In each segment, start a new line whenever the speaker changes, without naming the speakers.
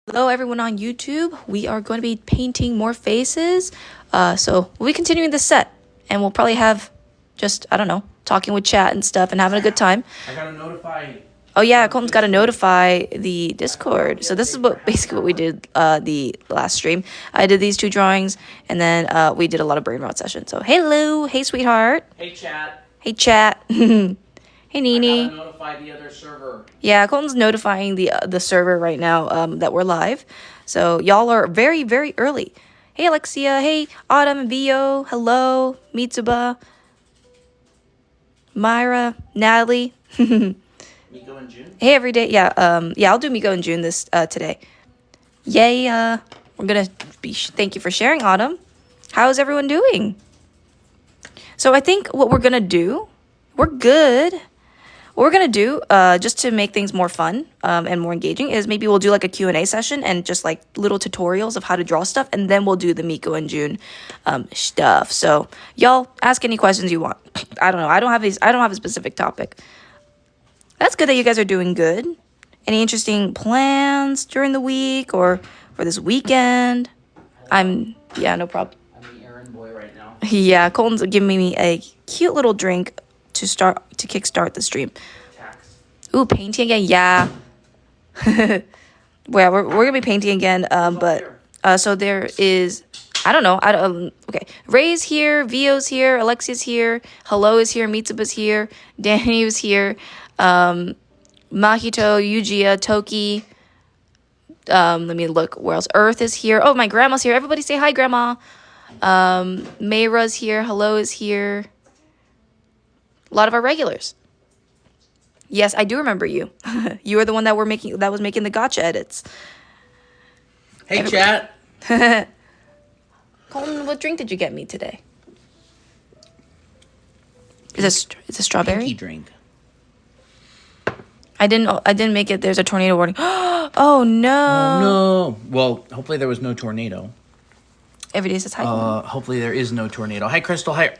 Hello everyone on YouTube. We are going to be painting more faces. So we'll be continuing the set and we'll probably have just, I don't know, talking with chat and stuff and having a good time.
I gotta notify.
Oh yeah, Colton's got to notify the Discord. So this is basically what we did the last stream. I did these two drawings and then we did a lot of brain rot sessions. So hello, hey sweetheart.
Hey chat.
Hey chat. Hey Nini.
I gotta notify the other server.
Yeah, Colton's notifying the server right now that we're live. So y'all are very, very early. Hey Alexia, hey Autumn, Vio, hello, Mitsuba, Myra, Natalie.
Miko in June?
Hey everyday, yeah, I'll do Miko in June this today. Yay, we're gonna thank you for sharing, Autumn. How's everyone doing? So I think what we're gonna do, we're good. What we're going to do, just to make things more fun and more engaging, is maybe we'll do like a Q&A session and just like little tutorials of how to draw stuff, and then we'll do the Miko and June stuff. So y'all ask any questions you want. I don't know. I don't have a specific topic. That's good that you guys are doing good. Any interesting plans during the week or for this weekend? Yeah, no problem.
I'm the errand boy right now.
Yeah, Colton's giving me a cute little drink to kickstart the stream.
Tax.
Ooh, painting again, yeah. Well, we're gonna be painting again. But so there is, I don't know. Okay, Ray's here, Vio's here, Alexia's here, Hello is here, Mitsuba's here, Danny was here, Mahito, Yujiya, Toki. Let me look. Where else? Earth is here. Oh, my grandma's here. Everybody say hi, grandma. Mayra's here. Hello is here. A lot of our regulars. Yes, I do remember you. You were the one that was making the gotcha edits.
Hey chat.
Colton, what drink did you get me today? Is it strawberry?
Pinky drink.
I didn't make it. There's a tornado warning. Oh no.
Oh no. Well, hopefully there was no tornado.
Every day says hi.
Hopefully there is no tornado. Hi Crystal. Hi.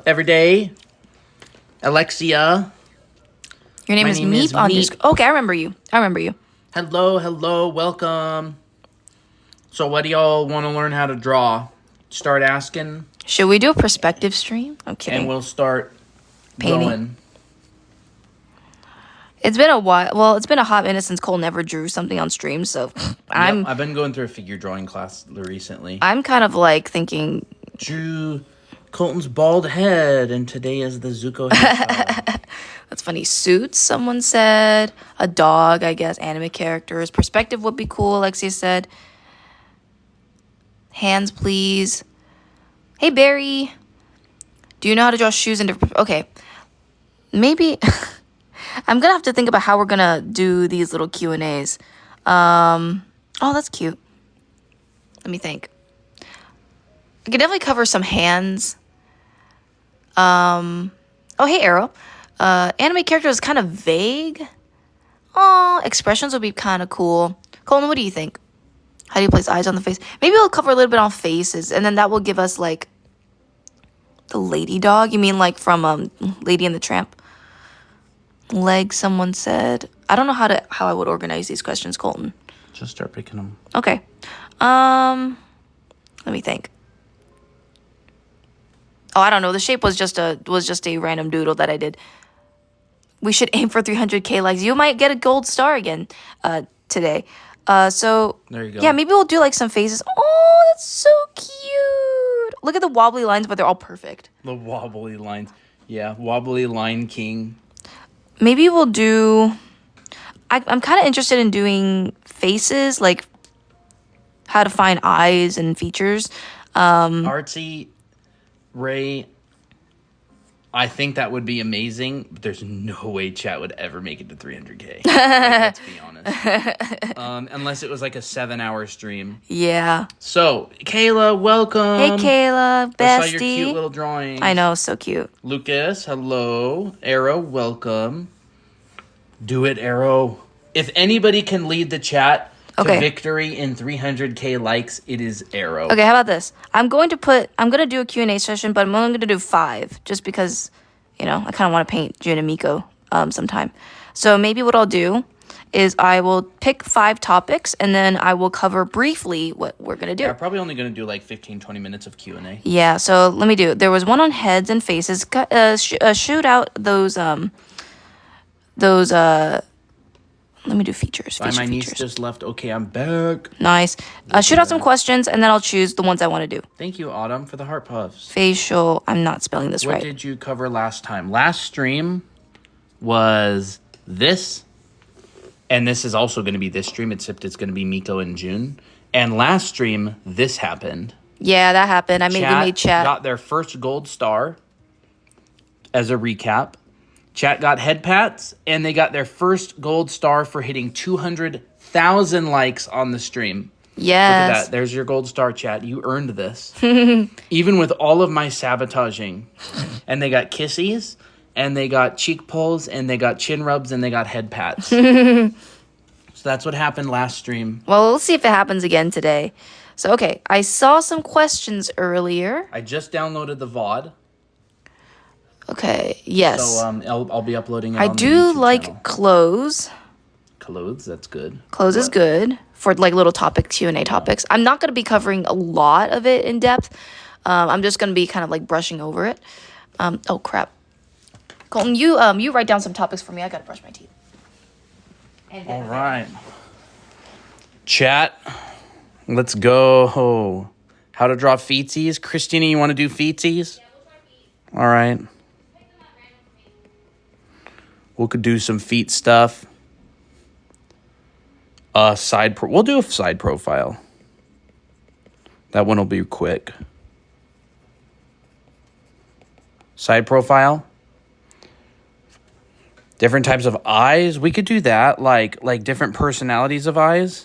Everyday. Alexia.
Your name is Meep on Discord. Okay, I remember you.
Hello, welcome. So what do y'all want to learn how to draw? Start asking.
Should we do a perspective stream? I'm kidding.
And we'll start
painting.
Going.
It's been a while. Well, it's been a hot minute since Cole never drew something on stream, so
I've been going through a figure drawing class recently.
I'm kind of like thinking.
Drew Colton's bald head, and today is the Zuko hairstyle.
That's funny. Suits, someone said. A dog, I guess. Anime characters. Perspective would be cool, Alexia said. Hands, please. Hey, Barry. Do you know how to draw shoes in different... Okay. Maybe... I'm going to have to think about how we're going to do these little Q&As. Oh, that's cute. Let me think. I could definitely cover some hands. Oh, hey, Arrow. Anime character is kind of vague. Oh, expressions would be kind of cool. Colton, what do you think? How do you place eyes on the face? Maybe we'll cover a little bit on faces, and then that will give us, like, the lady dog. You mean, like, from Lady and the Tramp? Legs, someone said. I don't know how I would organize these questions, Colton.
Just start picking them.
Okay. Let me think. Oh, I don't know. The shape was just a random doodle that I did. We should aim for 300k likes. You might get a gold star again today. So
there you go.
Yeah, maybe we'll do like some faces. Oh, that's so cute. Look at the wobbly lines, but they're all perfect.
The wobbly lines. Yeah, wobbly line king.
Maybe we'll do... I'm kind of interested in doing faces, like how to find eyes and features.
Artsy, Ray, I think that would be amazing, but there's no way chat would ever make it to 300k. Like, let's be honest. Unless it was like a 7-hour stream.
Yeah.
So, Kayla, welcome.
Hey, Kayla, bestie.
I saw your cute little drawings.
I know, so cute.
Lucas, hello. Arrow, welcome. Do it, Arrow. If anybody can lead the chat to victory in 300k likes, it is Arrow.
Okay, how about this? I'm going to do a Q&A session, but I'm only going to do 5 just because, I kind of want to paint June and Miko sometime. So maybe what I'll do is I will pick 5 topics and then I will cover briefly what we're going to do.
Yeah, I'm probably only going to do like 15, 20 minutes of Q&A.
Yeah, so let me do it. There was one on heads and faces. Shoot out those let me do features.
My niece just left. Okay, I'm back.
Nice. Shoot out some questions, and then I'll choose the ones I want to do.
Thank you, Autumn, for the heart puffs.
Facial. I'm not spelling this right.
What did you cover last time? Last stream was this, and this is also going to be this stream, except it's going to be Miko in June. And last stream, this happened.
Yeah, that happened. We made chat.
Got their first gold star as a recap. Chat got head pats, and they got their first gold star for hitting 200,000 likes on the stream.
Yes.
Look at that. There's your gold star, chat. You earned this. Even with all of my sabotaging. And they got kissies, and they got cheek pulls, and they got chin rubs, and they got head pats. So that's what happened last stream.
Well, we'll see if it happens again today. So, okay. I saw some questions earlier.
I just downloaded the VOD.
Okay, yes.
So I'll be uploading it
I
on the
do
YouTube
like
channel.
clothes.
Clothes, that's good.
Clothes is good for like little topic Q&A topics. I'm not going to be covering a lot of it in depth. I'm just going to be kind of like brushing over it. Oh, crap. Colton, you write down some topics for me. I got to brush my teeth.
All right. Chat, let's go. How to draw feetsies. Christina, you want to do feetsies? All right. We could do some feet stuff. We'll do a side profile. That one will be quick. Side profile. Different types of eyes. We could do that, like different personalities of eyes.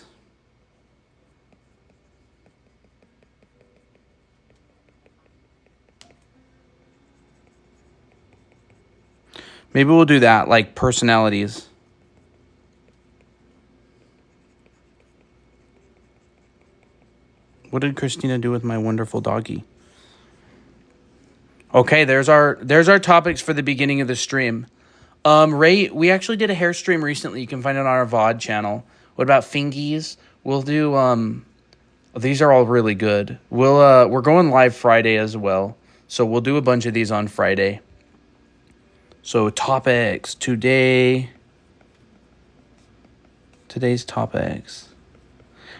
Maybe we'll do that, like personalities. What did Christina do with my wonderful doggy? Okay, there's our topics for the beginning of the stream. Ray, we actually did a hair stream recently. You can find it on our VOD channel. What about fingies? We'll do these are all really good. We're going live Friday as well. So we'll do a bunch of these on Friday. So topics today's topics.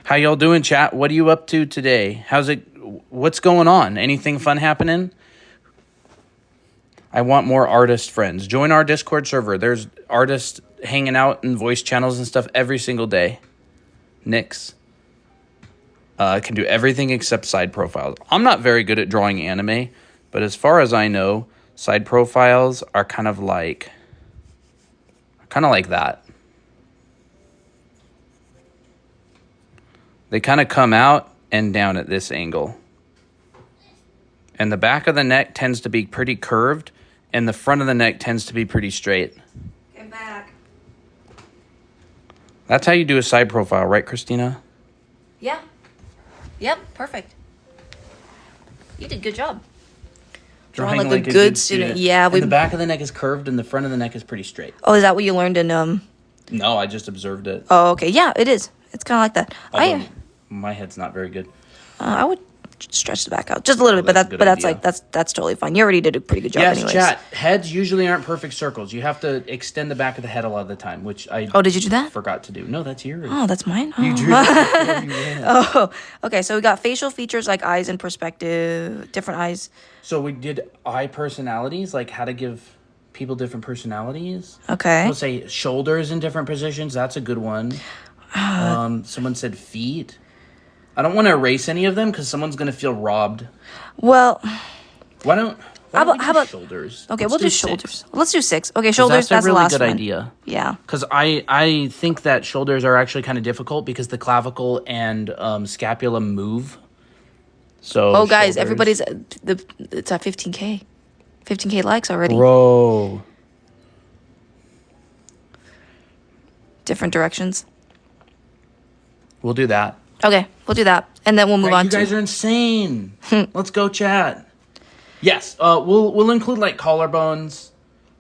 How y'all doing, chat? What are you up to today? What's going on? Anything fun happening? I want more artist friends. Join our Discord server. There's artists hanging out in voice channels and stuff every single day. Nix. Can do everything except side profiles. I'm not very good at drawing anime, but as far as I know, side profiles are kind of like that. They kind of come out and down at this angle. And the back of the neck tends to be pretty curved, and the front of the neck tends to be pretty straight.
Get back.
That's how you do a side profile, right, Christina?
Yeah. Yep, perfect. You did a good job.
Drawing
like a good student. Yeah,
the back of the neck is curved and the front of the neck is pretty straight.
Oh, is that what you learned in
No, I just observed it.
Oh, okay. Yeah, it is. It's kind of like that.
Although my head's not very good.
I would stretch the back out just a little bit, that's totally fine. You already did a pretty good job.
Yes,
anyways.
chat. Heads usually aren't perfect circles. You have to extend the back of the head a lot of the time, which I
did you do that?
Forgot to do. No, that's yours.
Oh, that's mine.
You drew that before you ran.
Oh, okay. So we got facial features like eyes and perspective, different eyes.
So we did eye personalities, like how to give people different personalities.
Okay.
We'll say shoulders in different positions. That's a good one. Someone said feet. I don't want to erase any of them because someone's going to feel robbed.
Well,
Why don't
how
we do
about
shoulders?
Okay,
Let's
we'll do
6.
shoulders. Let's do 6. Okay, shoulders.
That's a really
the last
good
one.
idea.
Yeah.
Because I think that shoulders are actually kind of difficult because the clavicle and scapula move. So.
Oh, guys,
shoulders.
it's at 15K. 15K likes already.
Bro.
Different directions.
We'll do that.
Okay, we'll do that, and then we'll move on
You guys are insane. Let's go, chat. Yes, we'll include like collarbones,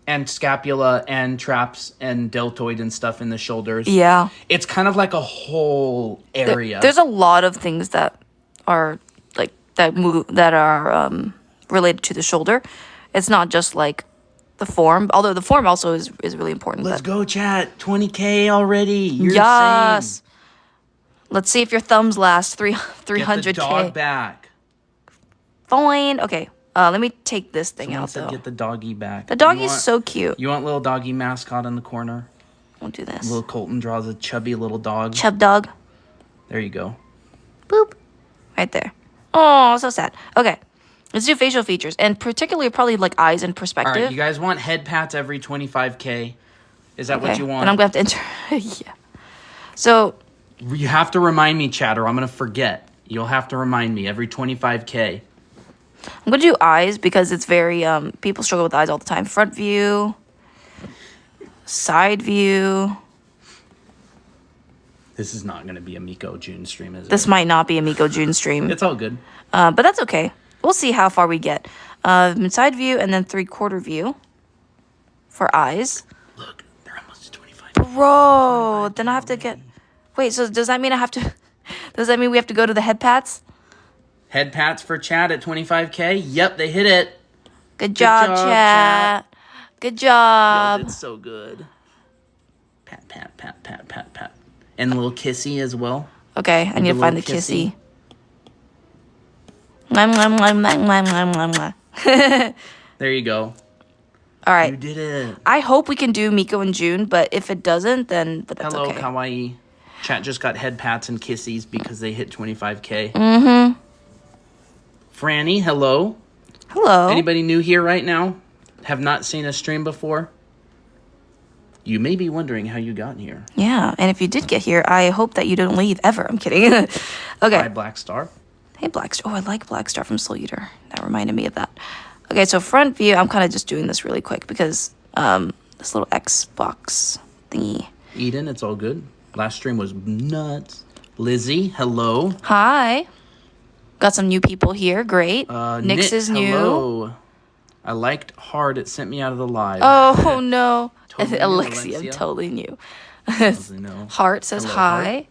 and scapula and traps and deltoid and stuff in the shoulders.
Yeah.
It's kind of like a whole area.
There's a lot of things that are like that move that are related to the shoulder. It's not just like the form, although the form also is really important.
Let's go, chat. 20K already. You're
yes.
insane.
Let's see if your thumbs last 300K.
Get the dog back.
Fine. Okay. Let me take this thing
Someone
out
said
though.
get the doggy back.
The doggy's so cute.
You want little doggy mascot in the corner?
We'll do this.
Little Colton draws a chubby little dog.
Chub dog.
There you go.
Boop. Right there. Oh, so sad. Okay. Let's do facial features, and particularly probably like eyes and perspective.
All right, you guys want head pats every 25K? Is that what you want?
And I'm going to have to enter. Yeah. So.
You have to remind me, chat, or I'm going to forget. You'll have to remind me every 25K.
I'm going to do eyes because it's very, people struggle with eyes all the time. Front view. Side view.
This is not going to be a Miko June stream, is it?
This might not be a Miko June stream.
It's all good.
But that's okay. We'll see how far we get. Side view and then 3/4 view for eyes.
Look, they're almost to 25.
Bro, then I have to get... Wait, so does that mean I have to... Does that mean we have to go to the head pats?
Head pats for chat at 25K? Yep, they hit it.
Good job, chat. Good job.
Yo, it's so good. Pat, pat, pat, pat, pat, pat. And a little kissy as well.
Okay, I need to find the kissy.
There you go.
All right.
You did it.
I hope we can do Miko in June, but if it doesn't, then but that's
Hello,
okay.
kawaii. Chat just got head pats and kissies because they hit 25K.
Mm-hmm.
Franny, hello.
Hello.
Anybody new here right now? Have not seen a stream before? You may be wondering how you got here.
Yeah, and if you did get here, I hope that you don't leave ever. I'm kidding. Okay.
Hi, Black Star.
Hey, Black Star. Oh, I like Black Star from Soul Eater. That reminded me of that. Okay, so front view, I'm kind of just doing this really quick because this little Xbox thingy.
Eden, it's all good. Last stream was nuts. Lizzie, hello.
Hi. Got some new people here. Great. Nix is new.
Hello. I liked hard. It sent me out of the live.
Oh, no.
Totally
Alexia, totally new.
No.
Heart says
Hello,
hi.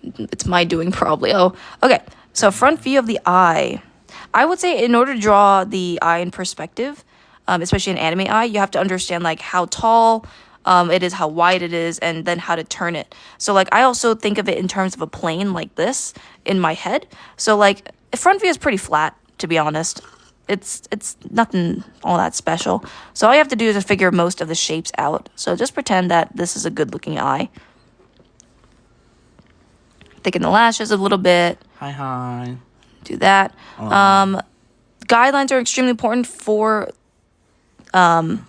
It's my doing probably. Oh, okay. So front view of the eye. I would say in order to draw the eye in perspective, especially an anime eye, you have to understand like how tall it is, how wide it is, and then how to turn it. So like I also think of it in terms of a plane like this in my head. So like front view is pretty flat, to be honest. It's nothing all that special. So all you have to do is figure most of the shapes out. So just pretend that this is a good looking eye. Thicken the lashes a little bit.
Hi.
Do that. Guidelines are extremely important for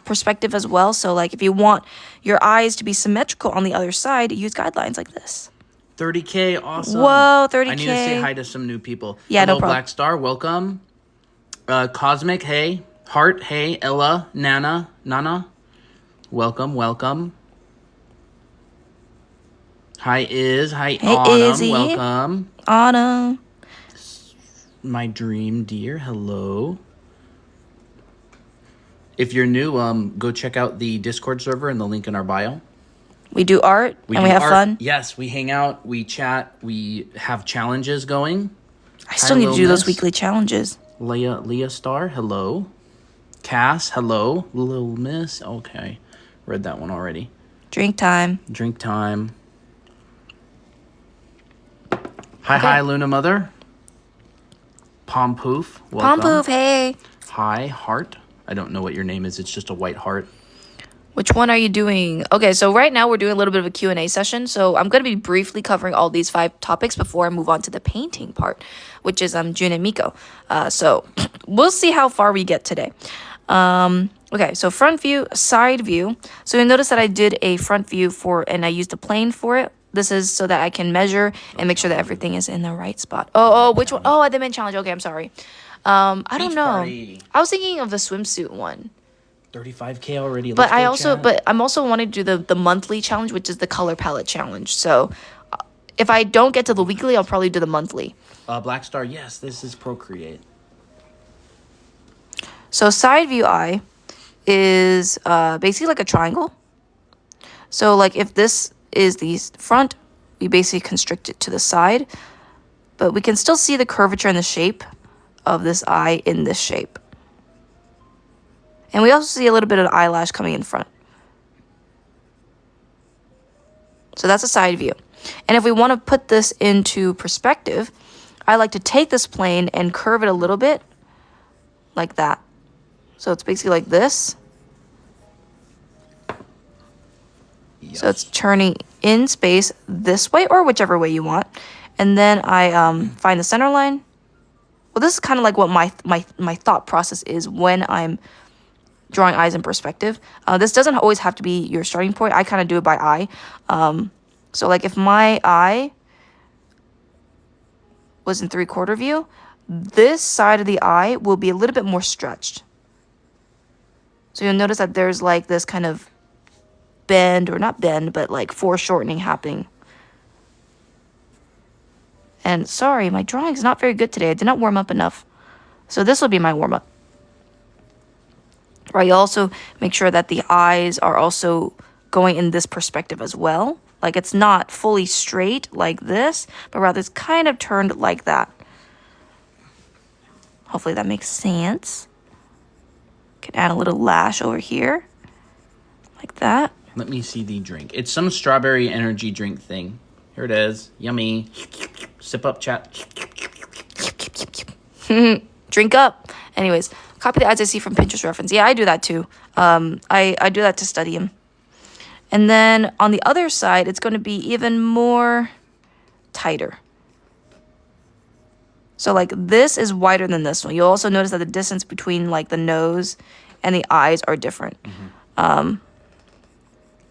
perspective as well. So like if you want your eyes to be symmetrical on the other side, use guidelines like this.
30K, awesome.
Whoa, 30K.
I need to say hi to some new people.
Yeah,
hello,
no problem.
Black Star, welcome. Cosmic, hey. Heart, hey. Ella, Nana. Welcome. Hi, hi,
hey,
Autumn,
Izzy.
welcome.
Autumn.
My dream dear, hello. If you're new, go check out the Discord server and the link in our bio.
We do art and we have fun.
Yes, we hang out, we chat, we have challenges going.
I still need to do those weekly challenges.
Leah Star, hello. Cass, hello. Little Miss, okay. Read that one already.
Drink time.
Hi, Luna Mother. Palm Poof, welcome.
Palm Poof, hey.
Hi, Heart. I don't know what your name is. It's just a white heart.
Which one are you doing? Okay, so right now we're doing a little bit of a Q&A session. So I'm going to be briefly covering all these 5 topics before I move on to the painting part, which is Jun and Miko. So we'll see how far we get today. Okay, so front view, side view. So you'll notice that I did a front view and I used a plane for it. This is so that I can measure and make sure that everything is in the right spot. Oh, which one? Oh, the main challenge. Okay, I'm sorry. I don't know.
Party.
I was thinking of the swimsuit one.
35K already.
But I'm also wanting to do the monthly challenge, which is the color palette challenge. So if I don't get to the weekly, I'll probably do the monthly.
Black Star, yes, this is Procreate.
So side view eye is basically like a triangle. So like if this is the front, we basically constrict it to the side, but we can still see the curvature and the shape of this eye in this shape. And we also see a little bit of eyelash coming in front. So that's a side view. And if we want to put this into perspective, I like to take this plane and curve it a little bit like that. So it's basically like this.
Yes.
So it's turning in space this way or whichever way you want. And then I find the center line. Well, this is kind of like what my thought process is when I'm drawing eyes in perspective. This doesn't always have to be your starting point. I kind of do it by eye. So like if my eye was in 3/4 view, this side of the eye will be a little bit more stretched. So you'll notice that there's like this kind of bend, or not bend, but like foreshortening happening. And sorry, my drawing is not very good today. I did not warm up enough. So this will be my warm up. Right, you also make sure that the eyes are also going in this perspective as well. Like it's not fully straight like this, but rather it's kind of turned like that. Hopefully that makes sense. Can add a little lash over here. Like that.
Let me see the drink. It's some strawberry energy drink thing. Here it is. Yummy. Sip up, chat.
Drink up. Anyways, copy the eyes I see from Pinterest reference. Yeah, I do that too. I do that to study them. And then on the other side, it's going to be even more tighter. So like this is wider than this one. You'll also notice that the distance between like the nose and the eyes are different.
Mm-hmm.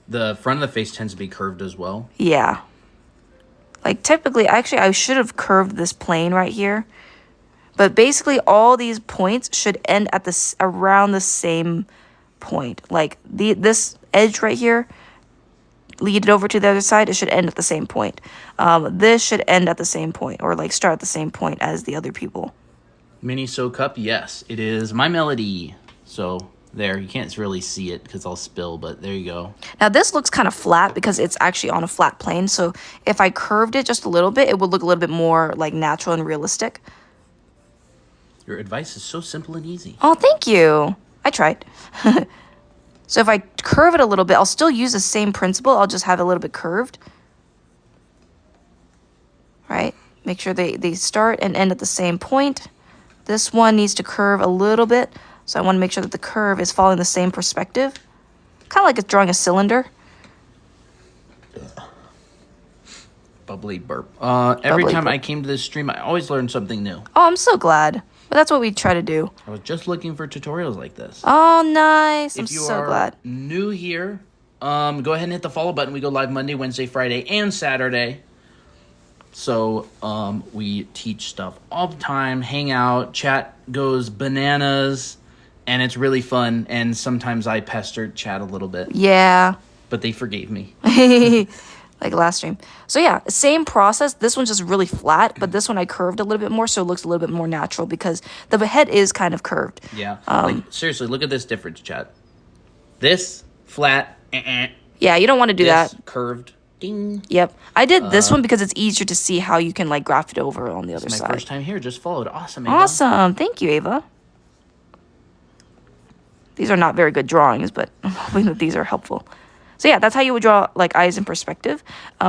The front of the face tends to be curved as well.
Yeah. Like typically, actually, I should have curved this plane right here. But basically, all these points should end at this around the same point. Like this edge right here, lead it over to the other side, it should end at the same point. This should end at the same point, or like start at the same point as the other people.
Mini So Cup, yes, it is my melody. So there, you can't really see it because I'll spill, but there you go.
Now this looks kind of flat because it's actually on a flat plane. So if I curved it just a little bit, it would look a little bit more like natural and realistic.
Your advice is so simple and easy.
Oh, thank you. I tried. So if I curve it a little bit, I'll still use the same principle. I'll just have it a little bit curved. Right? Make sure they start and end at the same point. This one needs to curve a little bit. So I want to make sure that the curve is following the same perspective. Kind of like it's drawing a cylinder.
Bubbly burp. Every
Bubbly
time
burp.
I came to this stream, I always learned something new.
Oh, I'm so glad. But that's what we try to do.
I was just looking for tutorials like this.
Oh, nice. I'm
If you
so
are
glad.
new here, go ahead and hit the follow button. We go live Monday, Wednesday, Friday, and Saturday. So we teach stuff all the time, hang out, chat goes bananas, and it's really fun. And sometimes I pestered chat a little bit.
Yeah.
But they forgave me.
Like last stream. So yeah, same process. This one's just really flat, but this one I curved a little bit more, so it looks a little bit more natural because the head is kind of curved.
Yeah. Like, seriously, look at this difference, chat. This, flat,
Yeah, you don't want to do
this,
that.
curved, ding.
Yep. I did this one because it's easier to see how you can like graft it over on the other
It's my
side.
first time here. Just followed. Awesome, Ava.
Awesome. Thank you, Ava. These are not very good drawings, but I'm hoping that these are helpful. So yeah, that's how you would draw like eyes in perspective.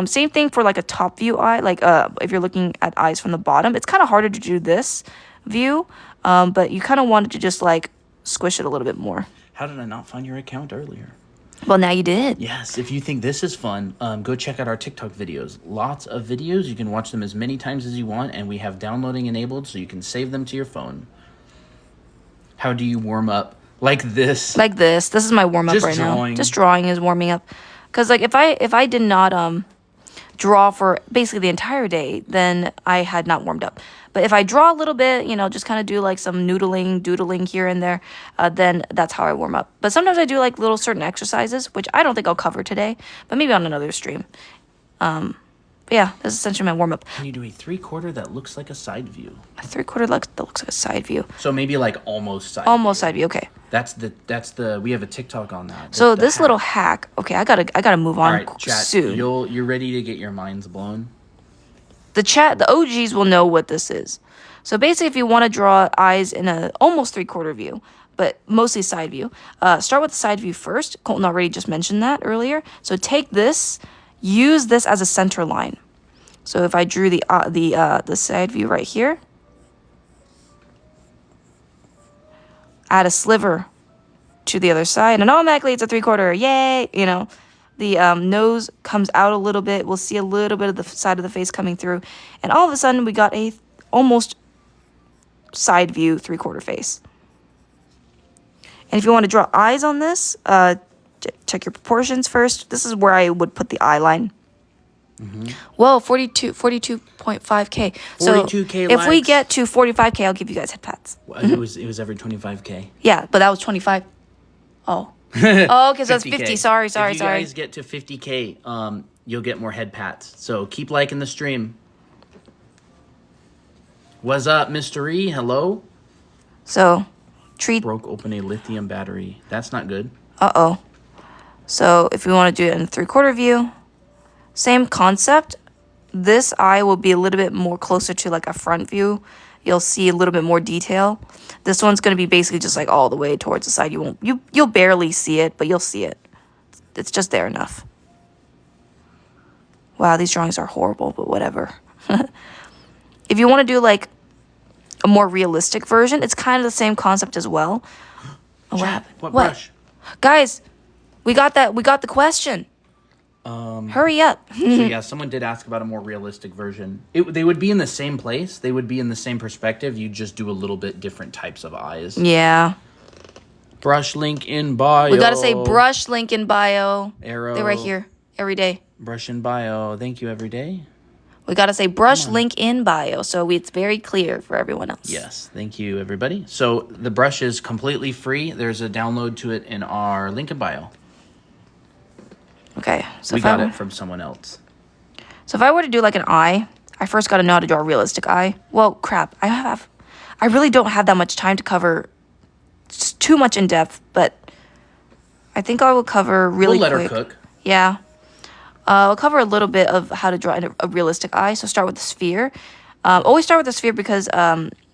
Same thing for like a top view eye. Like if you're looking at eyes from the bottom, it's kind of harder to do this view, but you kind of wanted to just like squish it a little bit more.
How did I not find your account earlier?
Well, now you did.
Yes, if you think this is fun, go check out our TikTok videos. Lots of videos. You can watch them as many times as you want, and we have downloading enabled so you can save them to your phone. How do you warm up? Like this.
Like this. This is my warm up right
drawing.
now. Just drawing is warming up. Because like if I did not draw for basically the entire day, then I had not warmed up. But if I draw a little bit, you know, just kind of do like some doodling here and there, then that's how I warm up. But sometimes I do like little certain exercises, which I don't think I'll cover today, but maybe on another stream. But yeah, that's essentially my warm up.
Can you do a 3/4 that looks like a side view?
A 3/4 that looks like a side view.
So maybe like almost side
Almost side view, okay.
That's the we have a TikTok on that.
So
The
this
hack.
little hack. Okay, I gotta move on
All right, chat.
soon.
You're ready to get your minds blown.
The OGs will know what this is. So basically, if you want to draw eyes in a almost 3/4 view, but mostly side view, start with the side view first. Colton already just mentioned that earlier. So take this, use this as a center line. So if I drew the side view right here, add a sliver to the other side, and automatically it's a 3/4. Yay! You know, the nose comes out a little bit. We'll see a little bit of the side of the face coming through, and all of a sudden we got a almost side view 3/4 face. And if you want to draw eyes on this, check your proportions first. This is where I would put the eye line. Whoa, 42.5K. So
42K
if we
likes.
get to 45K, I'll give you guys head pats.
It was every 25K.
Yeah, but that was 25. Oh. Oh, okay, so that's
50K.
50. Sorry.
If you guys get to 50K, you'll get more head pats. So keep liking the stream. What's up, Mr. E? Hello?
So, treat.
Broke open a lithium battery. That's not good.
Uh-oh. So, if we want to do it in a 3/4 view, same concept. This eye will be a little bit more closer to like a front view. You'll see a little bit more detail. This one's going to be basically just like all the way towards the side. You'll barely see it, but you'll see it. It's just there enough. Wow, these drawings are horrible, but whatever. If you want to do like a more realistic version, it's kind of the same concept as well. Oh, what happened?
What brush?
Guys, we got the question. Hurry up.
So yeah, someone did ask about a more realistic version. They would be in the same place. They would be in the same perspective. You just do a little bit different types of eyes.
Yeah.
Brush link in bio.
We gotta say brush link in bio.
Arrow.
They're right here. Every day.
Brush in bio. Thank you, every day.
We gotta say brush link in bio, so it's very clear for everyone else.
Yes, thank you, everybody. So the brush is completely free. There's a download to it in our link in bio.
Okay, so
we got it from someone else.
So if I were to do like an eye, I first got to know how to draw a realistic eye. Well, crap, I really don't have that much time to cover too much in depth, but I think I will cover really quick.
We'll let her cook.
Yeah. I'll cover a little bit of how to draw a realistic eye. So start with the sphere. Always start with the sphere because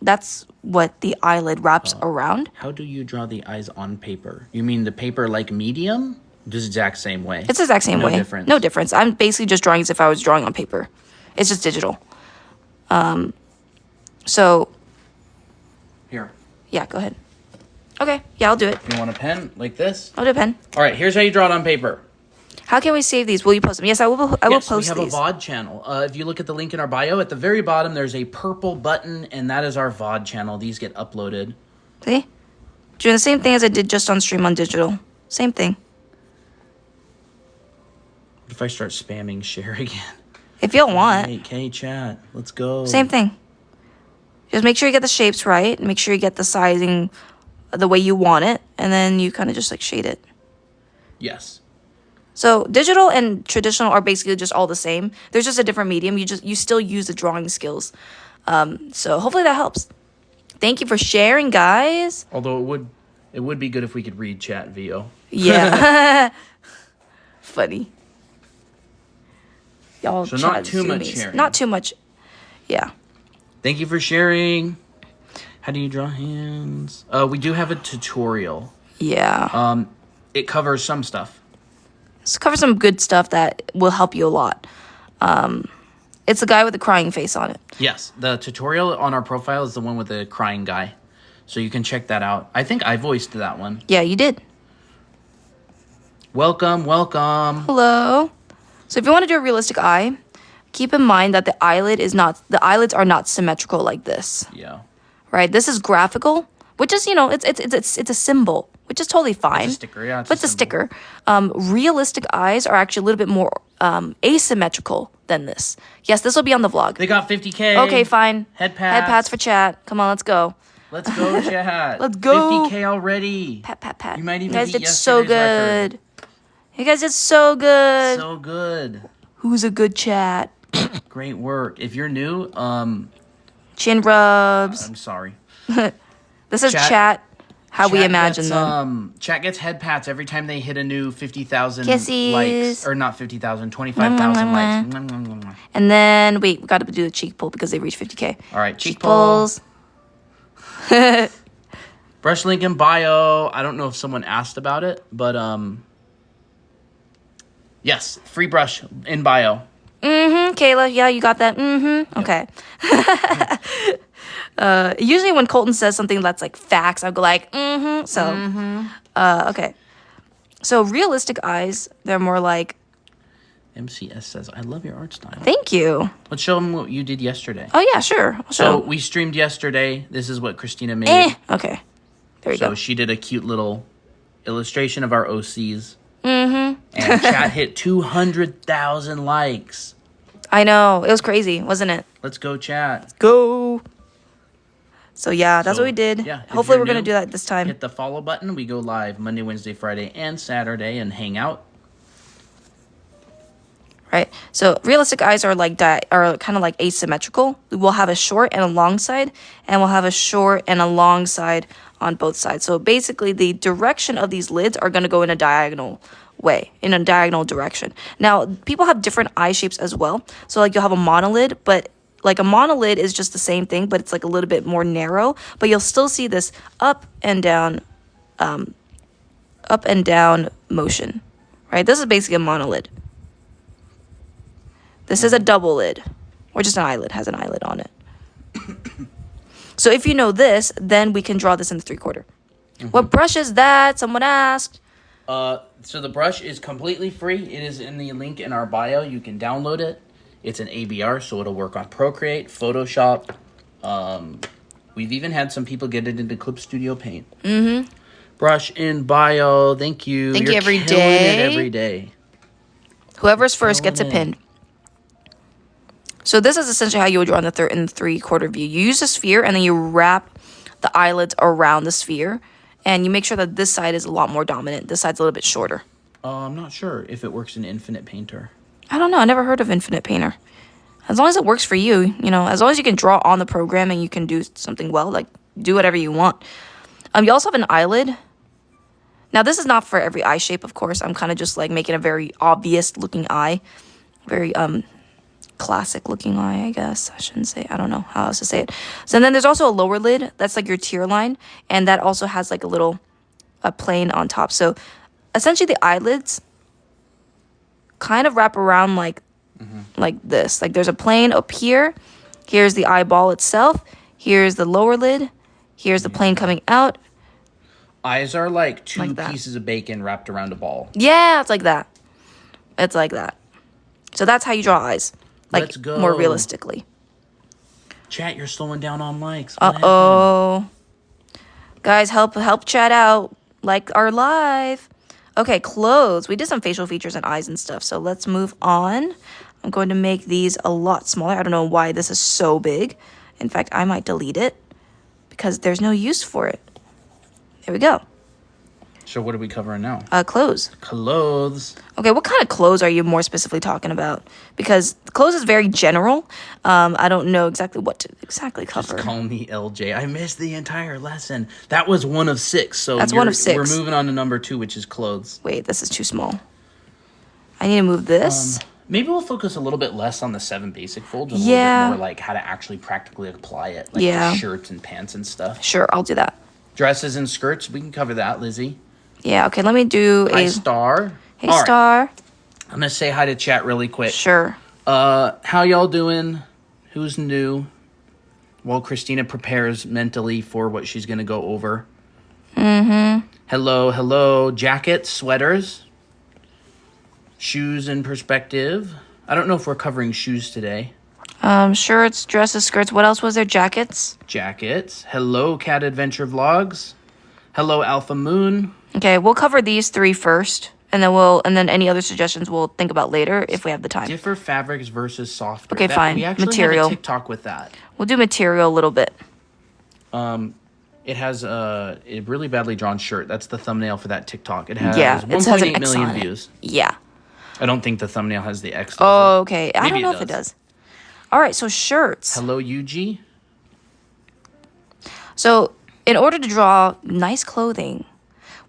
that's what the eyelid wraps around.
How do you draw the eyes on paper? You mean the paper like medium? Just exact same way.
It's the exact same way.
No difference.
No difference. I'm basically just drawing as if I was drawing on paper. It's just digital. So.
Here.
Yeah, go ahead. Okay. Yeah, I'll do it.
You want a pen like this?
I'll do a pen.
All right. Here's how you draw it on paper.
How can we save these? Will you post them? Yes, I will. I will post
we have
these.
a VOD channel. If you look at the link in our bio, at the very bottom, there's a purple button, and that is our VOD channel. These get uploaded.
See? Doing the same thing as I did just on stream on digital. Same thing.
What if I start spamming share again?
If you don't want.
8K chat. Let's go.
Same thing. Just make sure you get the shapes right. Make sure you get the sizing the way you want it. And then you kind of just like shade it.
Yes.
So digital and traditional are basically just all the same. There's just a different medium. You still use the drawing skills. So hopefully that helps. Thank you for sharing, guys.
Although it would be good if we could read chat, VO.
Yeah. Funny. Y'all
so not too much sharing.
Not too much. Yeah.
Thank you for sharing. How do you draw hands? We do have a tutorial.
Yeah.
It covers some stuff.
Let's cover some good stuff that will help you a lot. It's the guy with the crying face on it.
Yes, the tutorial on our profile is the one with the crying guy. So you can check that out. I think I voiced that one.
Yeah, you did.
Welcome.
Hello. So if you want to do a realistic eye, keep in mind that the eyelids are not symmetrical like this.
Yeah.
Right? This is graphical, which is, it's a symbol, which is totally fine.
It's a sticker, yeah.
But it's a sticker. Realistic eyes are actually a little bit more asymmetrical than this. Yes, this will be on the vlog.
They got 50K.
Okay, fine.
Head pats.
Head pats for chat. Come on, let's go.
Let's go, chat.
Let's go.
50K already.
Pat.
You might even
You guys
beat
did so
yesterday's
good. You guys did so good.
So good.
Who's a good chat?
Great work. If you're new,
Chin rubs.
I'm sorry.
This is chat. how we imagine them.
Chat gets head pats every time they hit a new 50,000
Kisses.
likes. Or not 50,000, 25,000 likes.
And then, wait, we got to do the cheek pull because they reached 50K.
All right, cheek
pulls.
Brush link in bio. I don't know if someone asked about it, but yes, free brush in bio.
Kayla, yeah, you got that. Okay. Usually when Colton says something that's like facts, I'll go like, So, okay. So realistic eyes, they're more like.
MCS says, I love your art style.
Thank you.
Let's show them what you did yesterday.
Oh, yeah, sure.
So we streamed yesterday. This is what Christina made.
Okay. There you go.
So she did a cute little illustration of our OCs. And chat hit 200,000 likes.
I know. It was crazy, wasn't it?
Let's go, chat.
Go. So, yeah, that's what we did.
Yeah,
hopefully, we're going to do that this time.
Hit the follow button. We go live Monday, Wednesday, Friday, and Saturday and hang out.
Right. So realistic eyes are like are kind of like asymmetrical. We'll have a short and a long side, and we'll have a short and a long side on both sides. So basically, the direction of these lids are going to go in a diagonal way, in a diagonal direction. Now, people have different eye shapes as well. So like you'll have a monolid, but like a monolid is just the same thing, but it's like a little bit more narrow. But you'll still see this up and down motion. Right. This is basically a monolid. This is a double lid, or just an eyelid, has an eyelid on it. So if you know this, then we can draw this in the 3/4. What brush is that? Someone asked.
So the brush is completely free. It is in the link in our bio. You can download it. It's an ABR, so it'll work on Procreate, Photoshop. We've even had some people get it into Clip Studio Paint. Brush in bio. Thank you.
Thank
You're
you every
killing
day.
it every day.
Whoever's first gets a pin. So this is essentially how you would draw in the 3/4 view. You use a sphere and then you wrap the eyelids around the sphere, and you make sure that this side is a lot more dominant. This side's a little bit shorter.
I'm not sure if it works in Infinite Painter.
I don't know. I never heard of Infinite Painter. As long as it works for you, as long as you can draw on the program and you can do something well, like do whatever you want. You also have an eyelid. Now this is not for every eye shape, of course. I'm kind of just like making a very obvious looking eye, very classic looking eye, I guess. I don't know how else to say it. So then there's also a lower lid. That's like your tear line. And that also has like a plane on top. So essentially the eyelids kind of wrap around like this. Like there's a plane up here. Here's the eyeball itself. Here's the lower lid. Here's the plane coming out.
Eyes are like two pieces of bacon wrapped around a ball.
Yeah, it's like that. It's like that. So that's how you draw eyes. Like,
let's go.
More realistically.
Chat, you're slowing down on likes.
Uh-oh. Guys, help chat out. Like our live. Okay, clothes. We did some facial features and eyes and stuff. So let's move on. I'm going to make these a lot smaller. I don't know why this is so big. In fact, I might delete it because there's no use for it. There we go.
So what are we covering now?
Clothes.
Clothes.
Okay, what kind of clothes are you more specifically talking about? Because clothes is very general. I don't know exactly what to cover.
Just call me LJ. I missed the entire lesson. That was 1 of 6. So
that's 1 of 6.
We're moving on to number 2, which is clothes.
Wait, this is too small. I need to move this.
Maybe we'll focus a little bit less on the 7 basic folds. And a little bit more like how to actually practically apply it. Like the shirts and pants and stuff.
Sure, I'll do that.
Dresses and skirts. We can cover that, Lizzie.
Yeah, okay, let me do
Hi, Star.
Hey, all Star. Right.
I'm going to say hi to chat really quick.
Sure.
How y'all doing? Who's new? While Christina prepares mentally for what she's going to go over. Hello. Jackets, sweaters, shoes in perspective. I don't know if we're covering shoes today.
Shirts, dresses, skirts. What else was there? Jackets.
Hello, Cat Adventure Vlogs. Hello, Alpha Moon.
Okay, we'll cover these 3 first, and then any other suggestions we'll think about later if we have the time.
Differ fabrics versus softer.
Okay, fine.
We actually
material.
have a TikTok with that.
We'll do material a little bit.
It has a really badly drawn shirt. That's the thumbnail for that TikTok. It has 1.8 million views.
Yeah.
I don't think the thumbnail has the X.
Oh, okay. I don't know if it does. All right, so shirts.
Hello, Yuji.
So In order to draw nice clothing,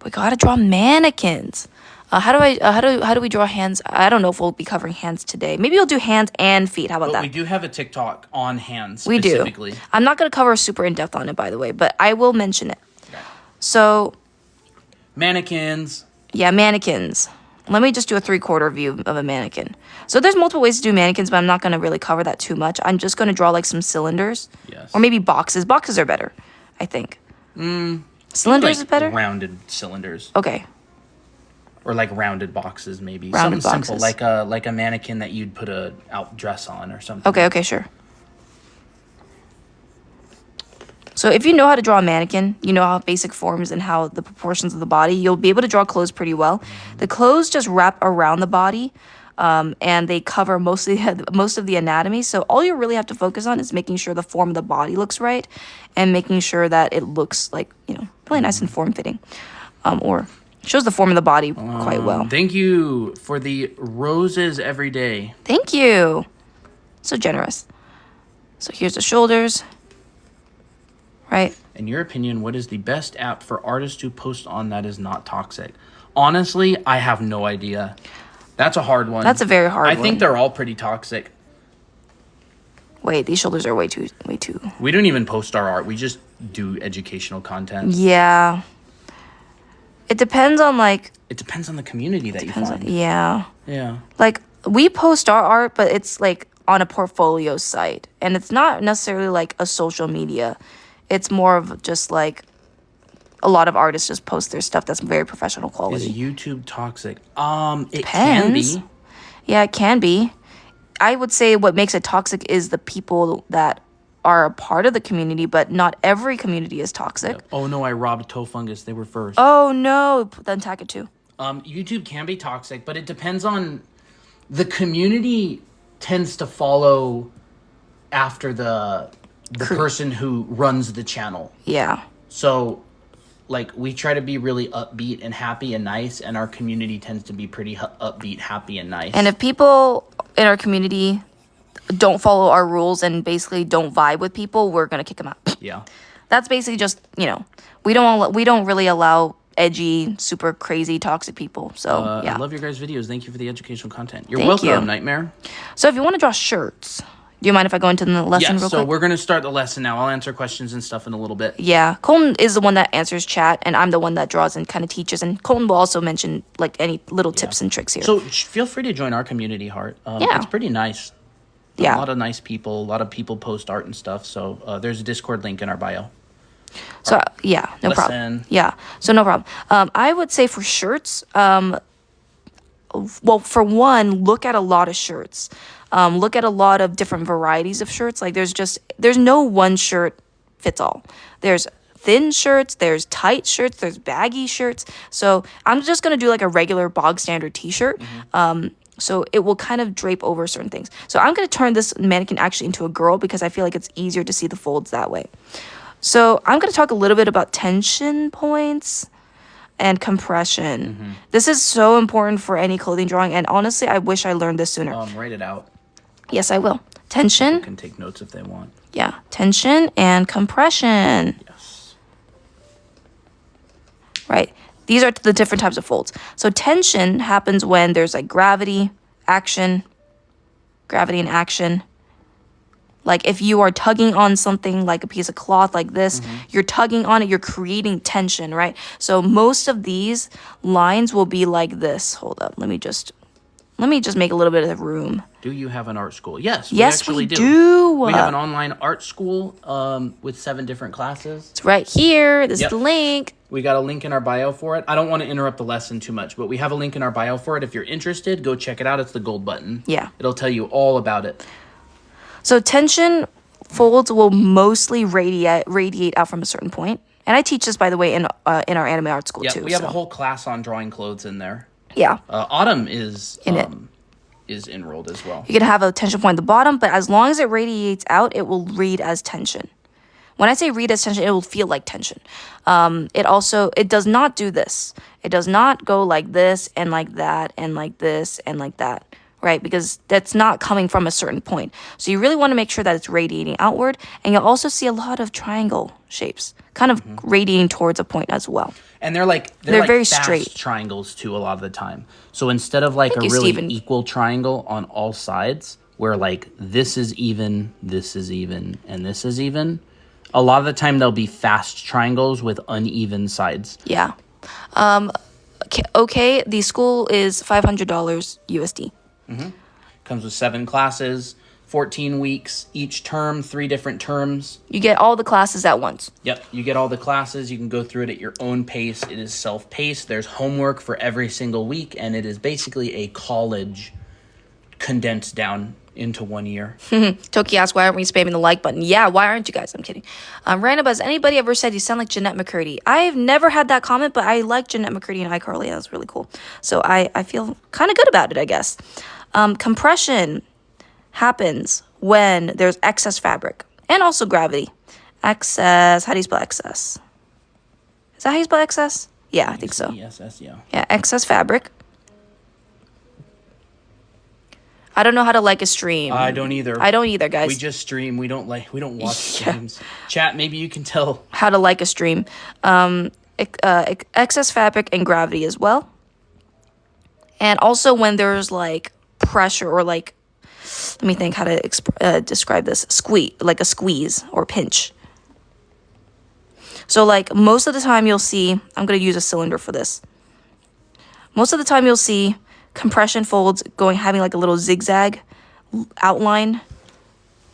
we gotta draw mannequins. How do we draw hands? I don't know if we'll be covering hands today. Maybe we'll do hands and feet. How about
But
that?
we do have a TikTok on hands
We do.
specifically.
I'm not gonna cover super in depth on it, by the way, but I will mention it.
Okay.
So
Mannequins.
yeah, mannequins. Let me just do a 3/4 view of a mannequin. So there's multiple ways to do mannequins, but I'm not gonna really cover that too much. I'm just gonna draw like some cylinders,
Yes.
or maybe boxes. Boxes are better, I think. Cylinders is better.
Rounded cylinders.
Okay.
Or like rounded boxes, maybe.
Rounded
Something simple,
boxes.
like a mannequin that you'd put a out dress on or something.
Okay, sure. So if you know how to draw a mannequin, you know how basic forms and how the proportions of the body, you'll be able to draw clothes pretty well. The clothes just wrap around the body, and they cover most of the anatomy. So all you really have to focus on is making sure the form of the body looks right, and making sure that it looks like, really nice and form-fitting, or shows the form of the body quite well.
Thank you for the roses every day.
Thank you. So generous. So here's the shoulders. Right?
In your opinion, what is the best app for artists to post on that is not toxic? Honestly, I have no idea. That's a hard one.
That's a very hard one.
I think they're all pretty toxic.
Wait, these shoulders are way too.
We don't even post our art. We just do educational content.
Yeah. It depends on
It depends on the community that you find.
Yeah.
Yeah.
Like we post our art, but it's like on a portfolio site, and it's not necessarily like a social media. It's more of just like a lot of artists just post their stuff that's very professional
Is
quality.
YouTube toxic? It
Depends.
can be.
Yeah, it can be. I would say what makes it toxic is the people that are a part of the community, but not every community is toxic.
Oh no, I robbed Toe Fungus. They were first.
Oh no, then tag it too.
YouTube can be toxic, but it depends on the community. Tends to follow after the person who runs the channel.
Yeah.
So, like, we try to be really upbeat and happy and nice, and our community tends to be pretty upbeat, happy, and nice.
And if people in our community don't follow our rules and basically don't vibe with people, we're gonna kick them out.
Yeah.
That's basically just, we don't really allow edgy, super crazy, toxic people. So yeah.
I love your guys' videos. Thank you for the educational content. You're
Thank
welcome,
you.
Nightmare.
So if you want to draw shirts, do you mind if I go into the lesson real
so
quick?
we're going to start the lesson now. I'll answer questions and stuff in a little bit.
Yeah, Colton is the one that answers chat, and I'm the one that draws and kind of teaches. And Colton will also mention like any little tips and tricks here.
So feel free to join our community, Heart.
Yeah.
It's pretty nice.
Yeah.
A lot of nice people. A lot of people post art and stuff. So there's a Discord link in our bio.
So yeah, no problem.
Listen.
Yeah, so no problem. I would say for shirts, well, for one, look at a lot of shirts. Look at a lot of different varieties of shirts. Like there's no one shirt fits all. There's thin shirts, there's tight shirts, there's baggy shirts. So I'm just gonna do like a regular bog standard t-shirt. So it will kind of drape over certain things. So I'm gonna turn this mannequin actually into a girl because I feel like it's easier to see the folds that way. So I'm going to talk a little bit about tension points and compression. This is so important for any clothing drawing, and honestly, I wish I learned this sooner.
Write it out.
Yes, I will. Tension.
You can take notes if they want.
Yeah, tension and compression.
Yes.
Right. These are the different types of folds. So tension happens when there's like gravity and action. Like if you are tugging on something like a piece of cloth like this, you're tugging on it, you're creating tension, right? So most of these lines will be like this. Hold up. Let me just make a little bit of room.
Do you have an art school? Yes,
Yes,
actually
we do.
We have an online art school with 7 different classes.
It's right here. This
Yep.
is the link.
We got a link in our bio for it. I don't want to interrupt the lesson too much, but we have a link in our bio for it. If you're interested, go check it out. It's the gold button.
Yeah.
It'll tell you all about it.
So tension folds will mostly radiate out from a certain point. And I teach this, by the way, in our anime art school
Yeah,
too.
we have
so.
a whole class on drawing clothes in there.
Yeah.
Autumn is
In it.
is enrolled as well.
You can have a tension point at the bottom, but as long as it radiates out, it will read as tension. When I say read as tension, it will feel like tension. It does not do this. It does not go like this and like that and like this and like that. right? Because that's not coming from a certain point. So you really want to make sure that it's radiating outward. And you'll also see a lot of triangle shapes kind of radiating towards a point as well.
And they're like
very
fast
straight
triangles too a lot of the time. So instead of like a really equal triangle on all sides, where like this is even, and this is even, a lot of the time they'll be fast triangles with uneven sides.
Yeah. Okay, the school is $500 USD.
Comes with 7 classes, 14 weeks each term, 3 different terms.
You get all the classes at once.
Yep, you get all the classes. You can go through it at your own pace. It is self-paced. There's homework for every single week, and it is basically a college condensed down into 1 year.
Toki asks, why aren't we spamming the like button? Yeah, why aren't you guys? I'm kidding. Random Buzz, anybody ever said you sound like Jeanette McCurdy? I've never had that comment, but I like Jeanette McCurdy and iCarly. That was really cool. So I feel kind of good about it, I guess. Compression happens when there's excess fabric and also gravity. Excess, how do you spell excess? Is that how you spell excess? Yeah, I think so.
ESS, yeah.
Yeah, excess fabric. I don't know how to like a stream.
I don't either.
I don't either, guys.
We just stream. We don't watch streams. Chat, maybe you can tell
how to like a stream. Excess fabric and gravity as well. And also when there's like pressure or like, let me think how to describe this. Like a squeeze or pinch. So like most of the time you'll see, I'm going to use a cylinder for this. Most of the time you'll see compression folds having like a little zigzag outline.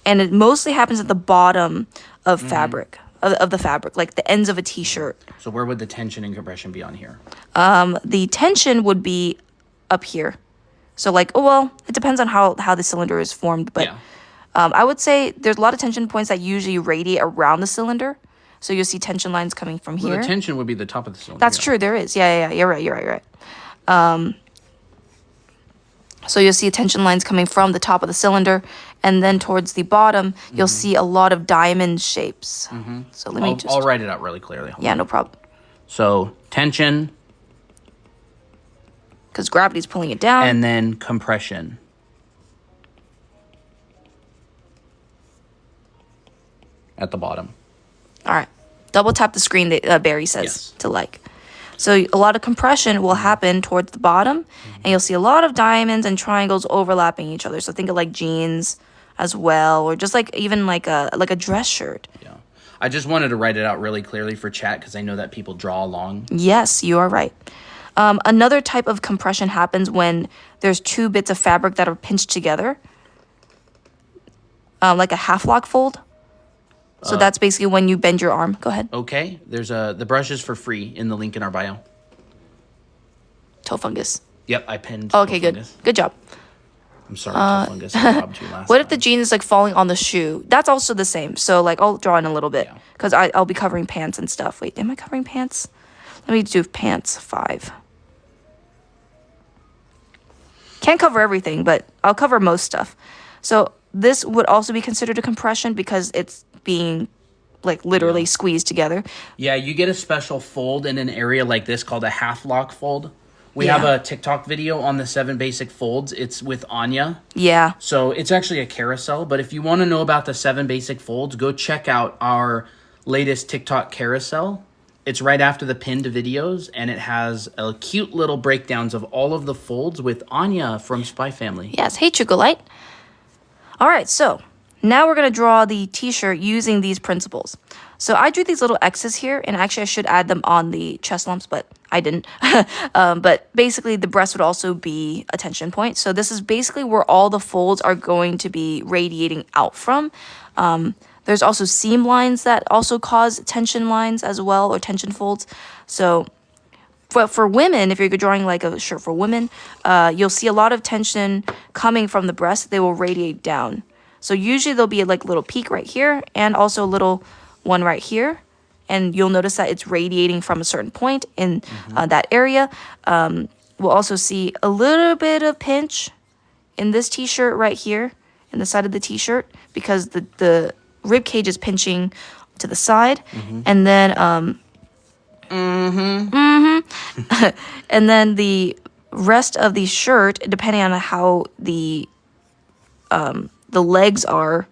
And it mostly happens at the bottom of fabric, of the fabric, like the ends of a t-shirt.
So where would the tension and compression be on here?
The tension would be up here. So like, oh, well, it depends on how the cylinder is formed. But
yeah.
I would say there's a lot of tension points that usually radiate around the cylinder. So you'll see tension lines coming from here.
The tension would be the top of the cylinder.
That's true. There is. Yeah. You're right. So you'll see tension lines coming from the top of the cylinder. And then towards the bottom, you'll see a lot of diamond shapes. So let me
I'll write it out really clearly.
Yeah, no problem.
So tension.
Because gravity's pulling it down.
And then compression. At the bottom.
All right. Double tap the screen that Barry says to like. So a lot of compression will happen towards the bottom. And you'll see a lot of diamonds and triangles overlapping each other. So think of like jeans as well. Or just like even like a dress shirt.
Yeah. I just wanted to write it out really clearly for chat because I know that people draw along.
Yes, you are right. Another type of compression happens when there's 2 bits of fabric that are pinched together. Like a half lock fold. So that's basically when you bend your arm. Go ahead.
Okay. There's the brush is for free in the link in our bio.
Toe fungus.
Yep, I pinned.
Okay, good.
Fungus.
Good job.
I'm sorry, toe fungus. I robbed you last
What if
time.
the jean is like falling on the shoe? That's also the same. So like I'll draw in a little bit because I'll be covering pants and stuff. Wait, am I covering pants? Let me do pants 5. Can't cover everything, but I'll cover most stuff. So this would also be considered a compression because it's being like literally squeezed together.
Yeah, you get a special fold in an area like this called a half lock fold. We have a TikTok video on the 7 basic folds. It's with Anya.
Yeah.
So it's actually a carousel. But if you want to know about the 7 basic folds, go check out our latest TikTok carousel. It's right after the pinned videos, and it has a cute little breakdowns of all of the folds with Anya from Spy Family.
Yes. Hey, Chocolate. All right, so now we're going to draw the t-shirt using these principles. So I drew these little X's here, and actually I should add them on the chest lumps, but I didn't. But basically the breast would also be a tension point. So this is basically where all the folds are going to be radiating out from. There's also seam lines that also cause tension lines as well, or tension folds. So for women, if you're drawing like a shirt for women, you'll see a lot of tension coming from the breast. They will radiate down. So usually there'll be like a little peak right here and also a little one right here. And you'll notice that it's radiating from a certain point in that area. We'll also see a little bit of pinch in this t-shirt right here, in the side of the t-shirt, because the rib cage is pinching to the side. And then and then the rest of the shirt, depending on how the legs are,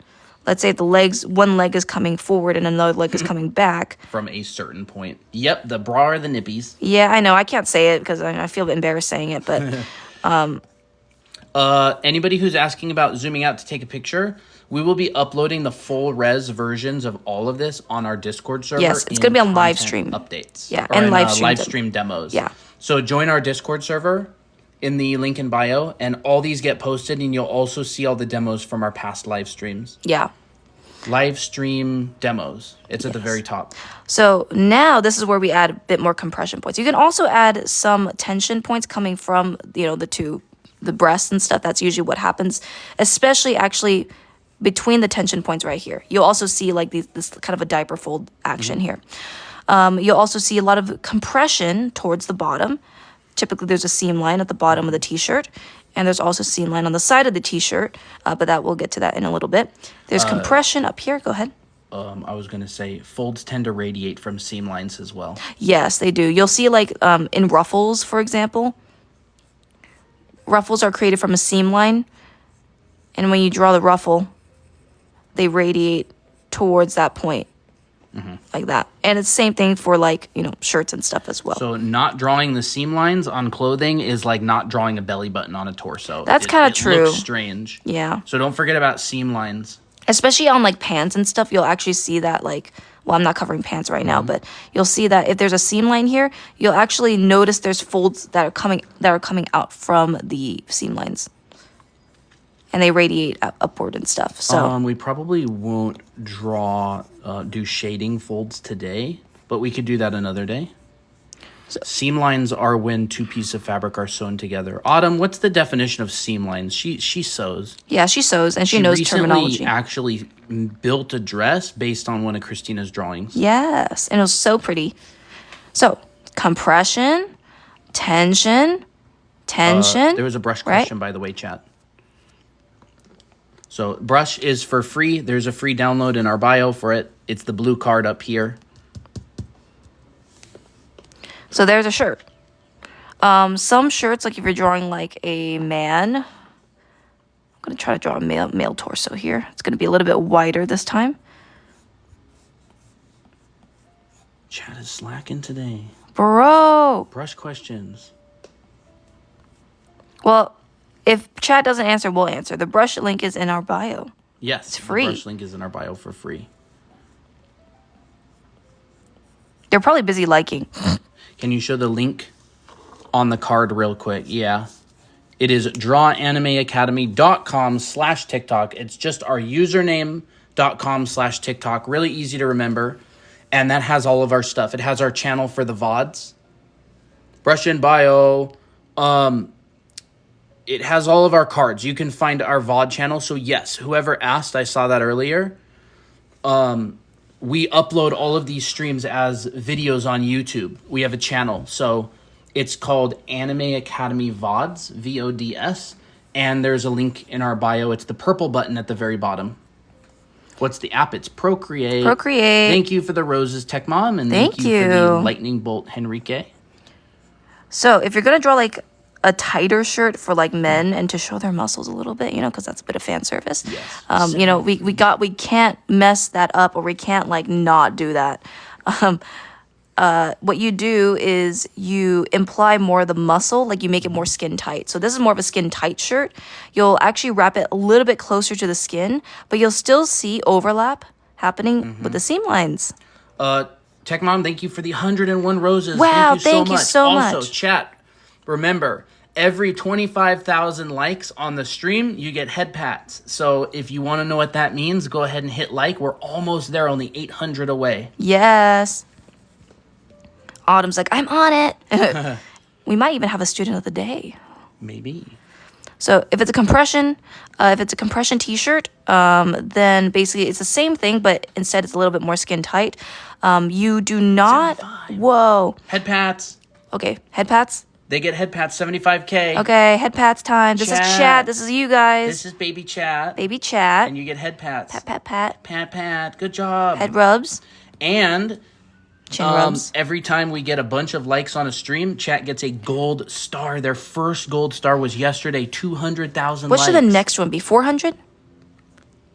let's say one leg is coming forward and another leg is coming back.
From a certain point. Yep, the bra or the nippies.
Yeah, I know. I can't say it because I feel embarrassed saying it, but...
Anybody who's asking about zooming out to take a picture, we will be uploading the full res versions of all of this on our Discord server.
Yes, it's going to be on live stream.
Updates.
Yeah, and live
stream demos.
Yeah.
So join our Discord server in the link in bio, and all these get posted, and you'll also see all the demos from our past live streams.
Yeah.
Live stream demos. It's at the very top.
So now this is where we add a bit more compression points. You can also add some tension points coming from, the breasts and stuff. That's usually what happens, especially actually between the tension points right here. You'll also see like this kind of a diaper fold action here. You'll also see a lot of compression towards the bottom. Typically, there's a seam line at the bottom of the t-shirt, and there's also a seam line on the side of the t-shirt, but we'll get to that in a little bit. There's compression up here. Go ahead.
I was going to say folds tend to radiate from seam lines as well.
Yes, they do. You'll see like in ruffles, for example, ruffles are created from a seam line, and when you draw the ruffle, they radiate towards that point. Like that. And it's the same thing for like, shirts and stuff as well.
So not drawing the seam lines on clothing is like not drawing a belly button on a torso.
That's kind of true.
It looks strange.
Yeah.
So don't forget about seam lines.
Especially on like pants and stuff, you'll actually see that like, well, I'm not covering pants right now, but you'll see that if there's a seam line here, you'll actually notice there's folds that are coming out from the seam lines. And they radiate upward and stuff. So
we probably won't do shading folds today, but we could do that another day. Seam lines are when two pieces of fabric are sewn together. Autumn, what's the definition of seam lines? She sews.
Yeah, she sews, and she knows terminology.
She actually built a dress based on one of Christina's drawings.
Yes, and it was so pretty. So compression, tension.
There was a brush question, by the way, chat. So brush is for free. There's a free download in our bio for it. It's the blue card up here.
So there's a shirt. Some shirts, like if you're drawing like a man, I'm going to try to draw a male torso here. It's going to be a little bit wider this time.
Chat is slacking today.
Bro.
Brush questions.
Well, if chat doesn't answer, we'll answer. The brush link is in our bio.
Yes,
it's free.
The brush link is in our bio for free.
They're probably busy liking.
Can you show the link on the card real quick? Yeah. It is drawanimeacademy.com/TikTok. It's just our username.com/TikTok. Really easy to remember. And that has all of our stuff. It has our channel for the VODs. Brush in bio. It has all of our cards. You can find our VOD channel. So yes, whoever asked, I saw that earlier. We upload all of these streams as videos on YouTube. We have a channel. So it's called Anime Academy VODs, VODS. And there's a link in our bio. It's the purple button at the very bottom. What's the app? It's Procreate.
Procreate.
Thank you for the roses, Tech Mom. And thank you for the lightning bolt, Henrique.
So if you're going to draw like a tighter shirt for like men and to show their muscles a little bit, because that's a bit of fan service.
Yes.
We can't mess that up, or we can't like not do that. What you do is you imply more of the muscle, like you make it more skin tight. So this is more of a skin tight shirt. You'll actually wrap it a little bit closer to the skin, but you'll still see overlap happening with the seam lines.
Tech Mom, thank you for the 101 roses.
Wow, thank you so much.
Also, chat, remember, every 25,000 likes on the stream, you get head pats. So if you want to know what that means, go ahead and hit like. We're almost there, only 800 away.
Yes. Autumn's like, I'm on it. We might even have a student of the day.
Maybe.
So if it's a compression t-shirt, then basically it's the same thing, but instead it's a little bit more skin tight. You do not...
75.
Whoa.
Head pats.
Okay, head pats.
They get head pats, 75K.
Okay, head pats time. This is chat. This is you guys.
This is baby chat.
Baby chat.
And you get head pats.
Pat, pat, pat.
Pat, pat. Good job.
Head rubs.
And
Chin rubs.
Every time we get a bunch of likes on a stream, chat gets a gold star. Their first gold star was yesterday, 200,000
What
likes.
should the next one be? 400?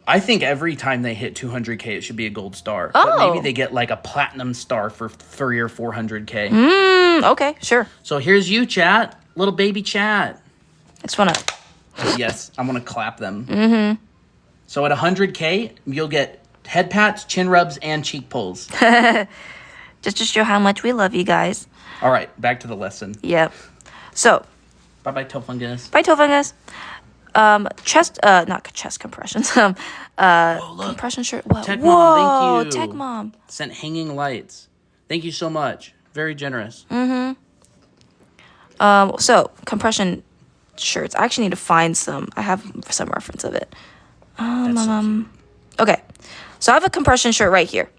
I think every time they hit 200K, it should be a gold star.
Oh.
But maybe they get like a platinum star for 3 or 400K.
Okay, sure.
So here's you, chat. Little baby chat.
I just want to...
Yes, I want to clap them. Mm-hmm. So at 100K, you'll get head pats, chin rubs, and cheek pulls.
Just to show how much we love you guys.
All right, back to the lesson.
Yep. So...
Bye-bye, Tofungus.
Bye, Tofungus. Not chest compressions. Compression shirt. Whoa,
Tech Mom, thank you.
Tech Mom.
Sent hanging lights. Thank you so much. Very generous.
So compression shirts. I actually need to find some. I have some reference of it. Okay. So I have a compression shirt right here.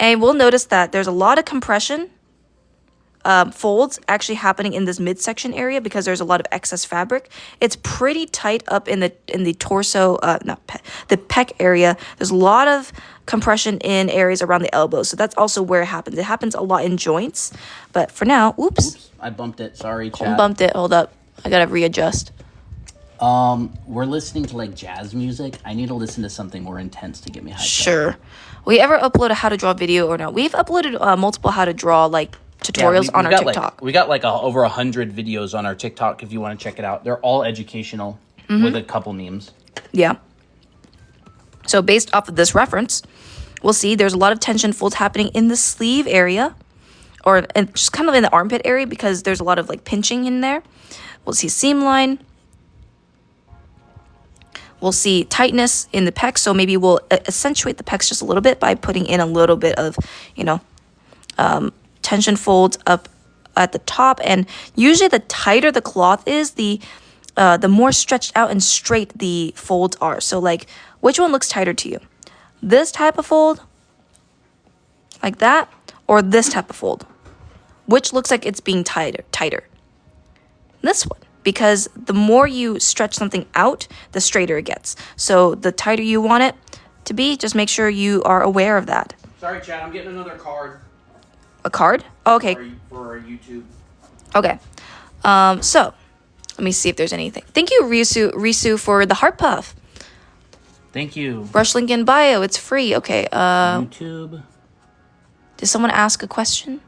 And we'll notice that there's a lot of compression folds actually happening in this midsection area because there's a lot of excess fabric. It's pretty tight up in the torso, the pec area. There's a lot of compression in areas around the elbows. So that's also where it happens. It happens a lot in joints. But for now, oops.
I bumped it. Sorry, chat.
I bumped it. Hold up. I gotta readjust.
We're listening to like jazz music. I need to listen to something more intense to get me hyped up.
Sure. We ever upload a how to draw video or no? We've uploaded multiple how to draw like tutorials on our TikTok.
We got like over 100 videos on our TikTok if you want to check it out. They're all educational with a couple memes.
Yeah. So based off of this reference, we'll see there's a lot of tension folds happening in the sleeve area and just kind of in the armpit area because there's a lot of like pinching in there. We'll see seam line. We'll see tightness in the pecs. So maybe we'll accentuate the pecs just a little bit by putting in a little bit of, tension folds up at the top. And usually the tighter the cloth is, the more stretched out and straight the folds are. So like, which one looks tighter to you? This type of fold, like that, or this type of fold? Which looks like it's being tighter? This one. Because the more you stretch something out, the straighter it gets. So the tighter you want it to be, just make sure you are aware of that.
Sorry, chat. I'm getting another card.
A card? Oh, okay.
For our YouTube.
Okay. So let me see if there's anything. Thank you, Risu, for the heart puff.
Thank you.
Brush link in bio. It's free. Okay.
YouTube.
Did someone ask a question?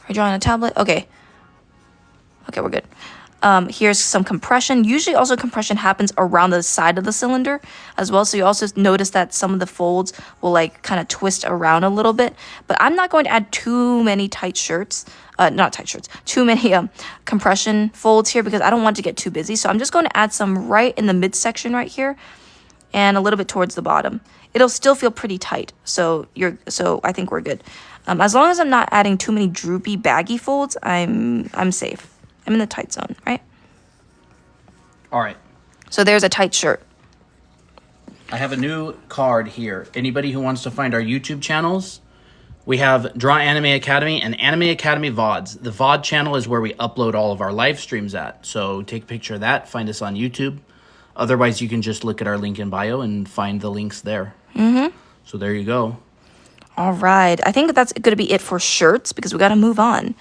Are you drawing a tablet? Okay. Okay, we're good. Here's some compression. Usually also compression happens around the side of the cylinder as well. So you also notice that some of the folds will like kind of twist around a little bit. But I'm not going to add too many too many compression folds here because I don't want to get too busy. So I'm just going to add some right in the midsection right here and a little bit towards the bottom. It'll still feel pretty tight. So I think we're good. As long as I'm not adding too many droopy baggy folds, I'm safe. I'm in the tight zone, right?
All right.
So there's a tight shirt.
I have a new card here. Anybody who wants to find our YouTube channels, we have Draw Anime Academy and Anime Academy VODs. The VOD channel is where we upload all of our live streams at. So take a picture of that, find us on YouTube. Otherwise, you can just look at our link in bio and find the links there. So there you go.
All right. I think that's going to be it for shirts because we got to move on.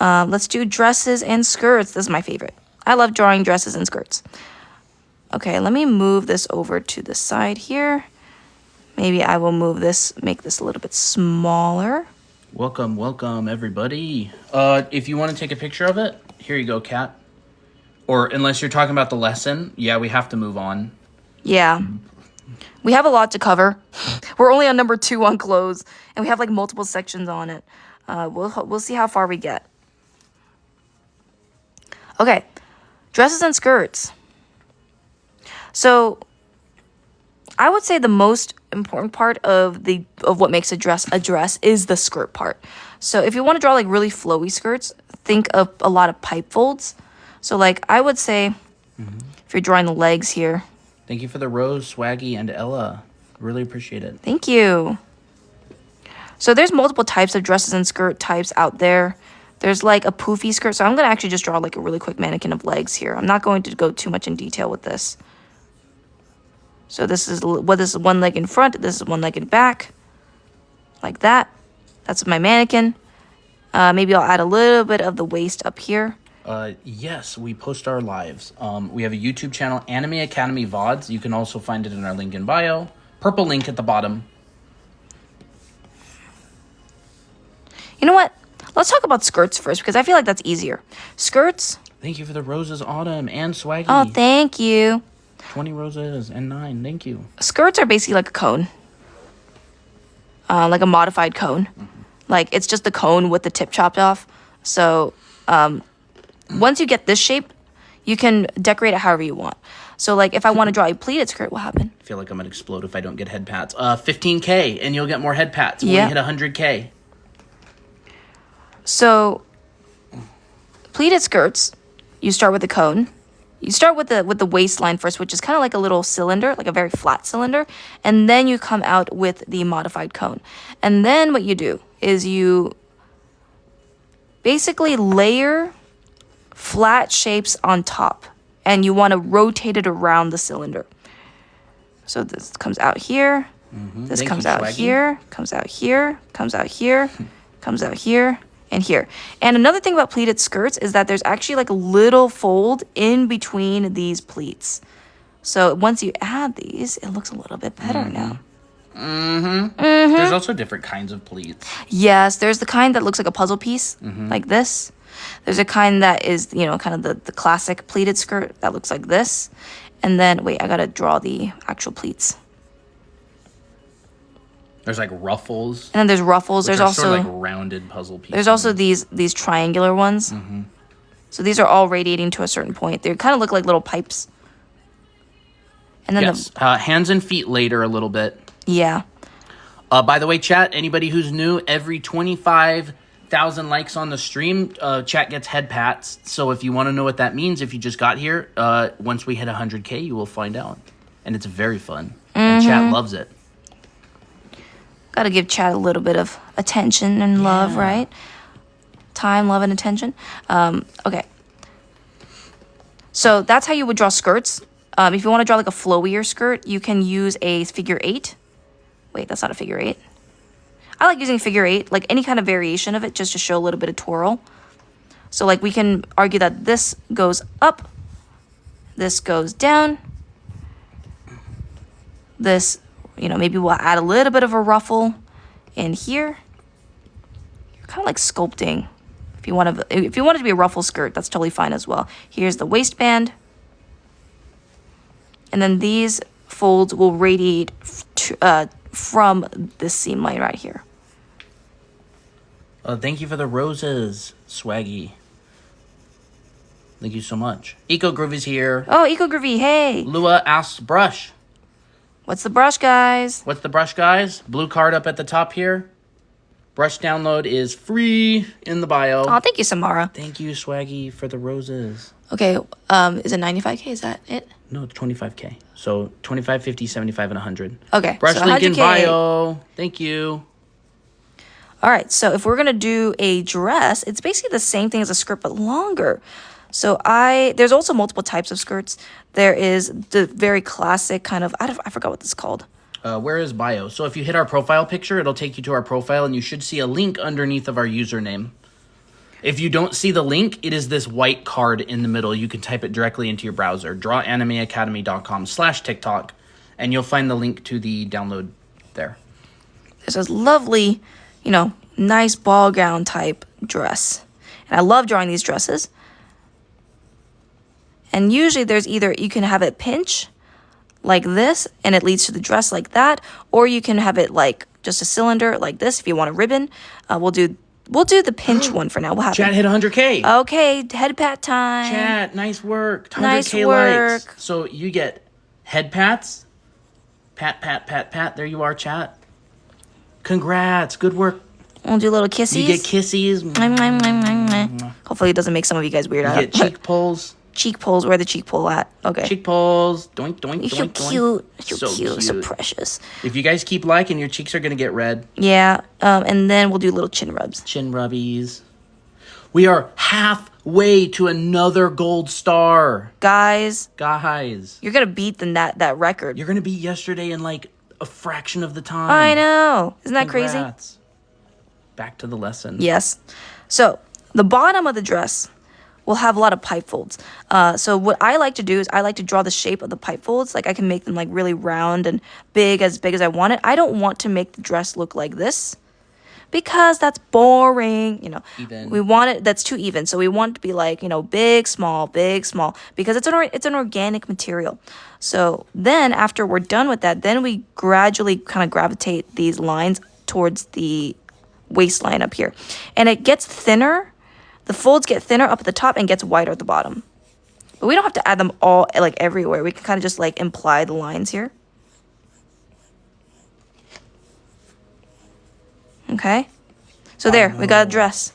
Let's do dresses and skirts. This is my favorite. I love drawing dresses and skirts. Okay, let me move this over to the side here. Maybe I will make this a little bit smaller.
Welcome, everybody. If you want to take a picture of it, here you go, Kat. Or unless you're talking about the lesson, yeah, we have to move on.
Yeah. We have a lot to cover. We're only on number 2 on clothes, and we have like multiple sections on it. We'll see how far we get. Okay, dresses and skirts. So I would say the most important part of what makes a dress is the skirt part. So if you want to draw like really flowy skirts, think of a lot of pipe folds. So like I would say if you're drawing the legs here.
Thank you for the rose, Swaggy, and Ella. Really appreciate it.
Thank you. So there's multiple types of dresses and skirt types out there. There's like a poofy skirt. So I'm going to actually just draw like a really quick mannequin of legs here. I'm not going to go too much in detail with this. So this is one leg in front. This is one leg in back. like that. That's my mannequin. Maybe I'll add a little bit of the waist up here.
Yes, we post our lives. We have a YouTube channel, Anime Academy VODs. You can also find it in our link in bio. Purple link at the bottom.
You know what? Let's talk about skirts first because I feel like that's easier. Skirts.
Thank you for the roses, Autumn, and Swaggy.
Oh, thank you.
20 roses and 9. Thank you.
Skirts are basically like a cone. Like a modified cone. Mm-hmm. Like, it's just the cone with the tip chopped off. So, once you get this shape, you can decorate it however you want. So, like, if I want to draw a pleated skirt, what happened?
I feel like I'm going to explode if I don't get head pats. 15K, and you'll get more head pats when we hit 100K. So, pleated skirts, you start with the cone. You start with the waistline first, which is kind of like a little cylinder, like a very flat cylinder. And then you come out with the modified cone. And then what you do is you basically layer flat shapes on top. And you want to rotate it around the cylinder. So this comes out here. Mm-hmm. This comes out here, comes out here, comes out here, comes out here. And here. And another thing about pleated skirts is that there's actually like a little fold in between these pleats. So once you add these, it looks a little bit better now. There's also different kinds of pleats.
Yes, there's the kind that looks like a puzzle piece, like this. There's a kind that is, you know, kind of the classic pleated skirt that looks like this. And then, wait, I gotta draw the actual pleats.
There's like ruffles.
And then there's ruffles. There's also
sort of like rounded puzzle pieces.
There's also these triangular ones. Mm-hmm. So these are all radiating to a certain point. They kind of look like little pipes. And then
hands and feet later a little bit.
Yeah.
By the way, chat, anybody who's new, every 25,000 likes on the stream, chat gets head pats. So if you want to know what that means, if you just got here, once we hit 100K, you will find out. And it's very fun. And chat loves it.
Gotta give chat a little bit of attention and love, right? Time, love, and attention. Okay. So that's how you would draw skirts. If you want to draw like a flowier skirt, you can use a figure 8. Wait, that's not a figure 8. I like using figure 8, like any kind of variation of it, just to show a little bit of twirl. So like we can argue that this goes up, this goes down, this, you know, maybe we'll add a little bit of a ruffle in here. You're kind of like sculpting. If you want it to be a ruffle skirt, that's totally fine as well. Here's the waistband. And then these folds will radiate from this seam line right here.
Thank you for the roses, Swaggy. Thank you so much. Eco Groovy's here.
Oh, Eco Groovy, hey.
Lua asks brush.
What's the brush, guys?
What's the brush, guys? Blue card up at the top here. Brush download is free in the bio.
Oh, thank you, Samara.
Thank you, Swaggy, for the roses.
Okay, is it 95K? Is that it?
No, it's 25K. So 25, 50, 75, and 100.
Okay,
brush
so
link
100K.
in bio. Thank you.
All right, so if we're going to do a dress, it's basically the same thing as a skirt, but longer. So there's also multiple types of skirts. There is the very classic kind of, I forgot what this is called.
Where is bio? So if you hit our profile picture, it'll take you to our profile, and you should see a link underneath of our username. If you don't see the link, it is this white card in the middle. You can type it directly into your browser, drawanimeacademy.com/TikTok, and you'll find the link to the download there.
There's this lovely, you know, nice ball gown type dress. And I love drawing these dresses. And usually there's either, you can have it pinch like this, and it leads to the dress like that, or you can have it like just a cylinder like this if you want a ribbon. We'll do the pinch one for now. What happened?
Chat hit 100K.
Okay, head pat time.
Chat, nice work. 100K
nice work.
likes. So you get head pats. Pat, pat, pat, pat. There you are, chat. Congrats. Good work.
We'll do little kissies.
You get kissies.
Hopefully it doesn't make some of you guys weird out.
You get cheek pulls.
Cheek pulls. Where the cheek pull at? Okay.
Cheek pulls. Doink, doink,
You're
doink,
so cute.
doink.
You're so cute. So precious.
If you guys keep liking, your cheeks are going to get red.
Yeah. And then we'll do little chin rubs.
Chin rubbies. We are halfway to another gold star.
Guys.
You're
You're going to beat that record.
You're going to beat yesterday in like a fraction of the time.
I know. Isn't that crazy?
Congrats. Back to the lesson.
Yes. So the bottom of the dress will have a lot of pipe folds. So what I like to do is I like to draw the shape of the pipe folds. Like I can make them like really round and big as I want it. I don't want to make the dress look like this because that's boring. You know,
Even.
we want it, that's too even. So we want it to be like, you know, big, small, because it's an organic material. So then after we're done with that, then we gradually kind of gravitate these lines towards the waistline up here. And it gets thinner. The folds get thinner up at the top and gets wider at the bottom. But we don't have to add them all like everywhere. We can kind of just like imply the lines here. Okay. So there, we got a dress.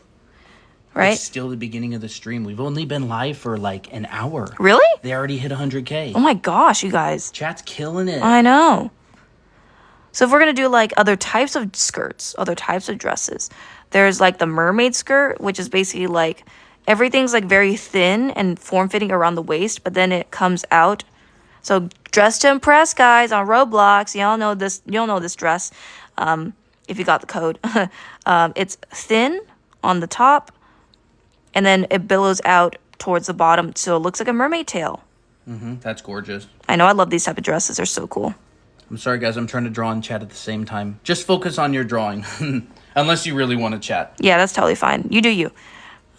Right?
It's still the beginning of the stream. We've only been live for like an hour.
Really?
They already hit 100K.
Oh my gosh, you guys.
Chat's killing it.
I know. So if we're going to do like other types of skirts, other types of dresses, there's like the mermaid skirt, which is basically like everything's like very thin and form-fitting around the waist, but then it comes out. So Dress to Impress, guys, on Roblox. Y'all know this. You'll know this dress if you got the code. It's thin on the top, and then it billows out towards the bottom, so it looks like a mermaid tail.
That's gorgeous.
I know. I love these type of dresses. They're so cool.
I'm sorry, guys. I'm trying to draw and chat at the same time. Just focus on your drawing. Unless you really want to chat.
Yeah, that's totally fine. You do you.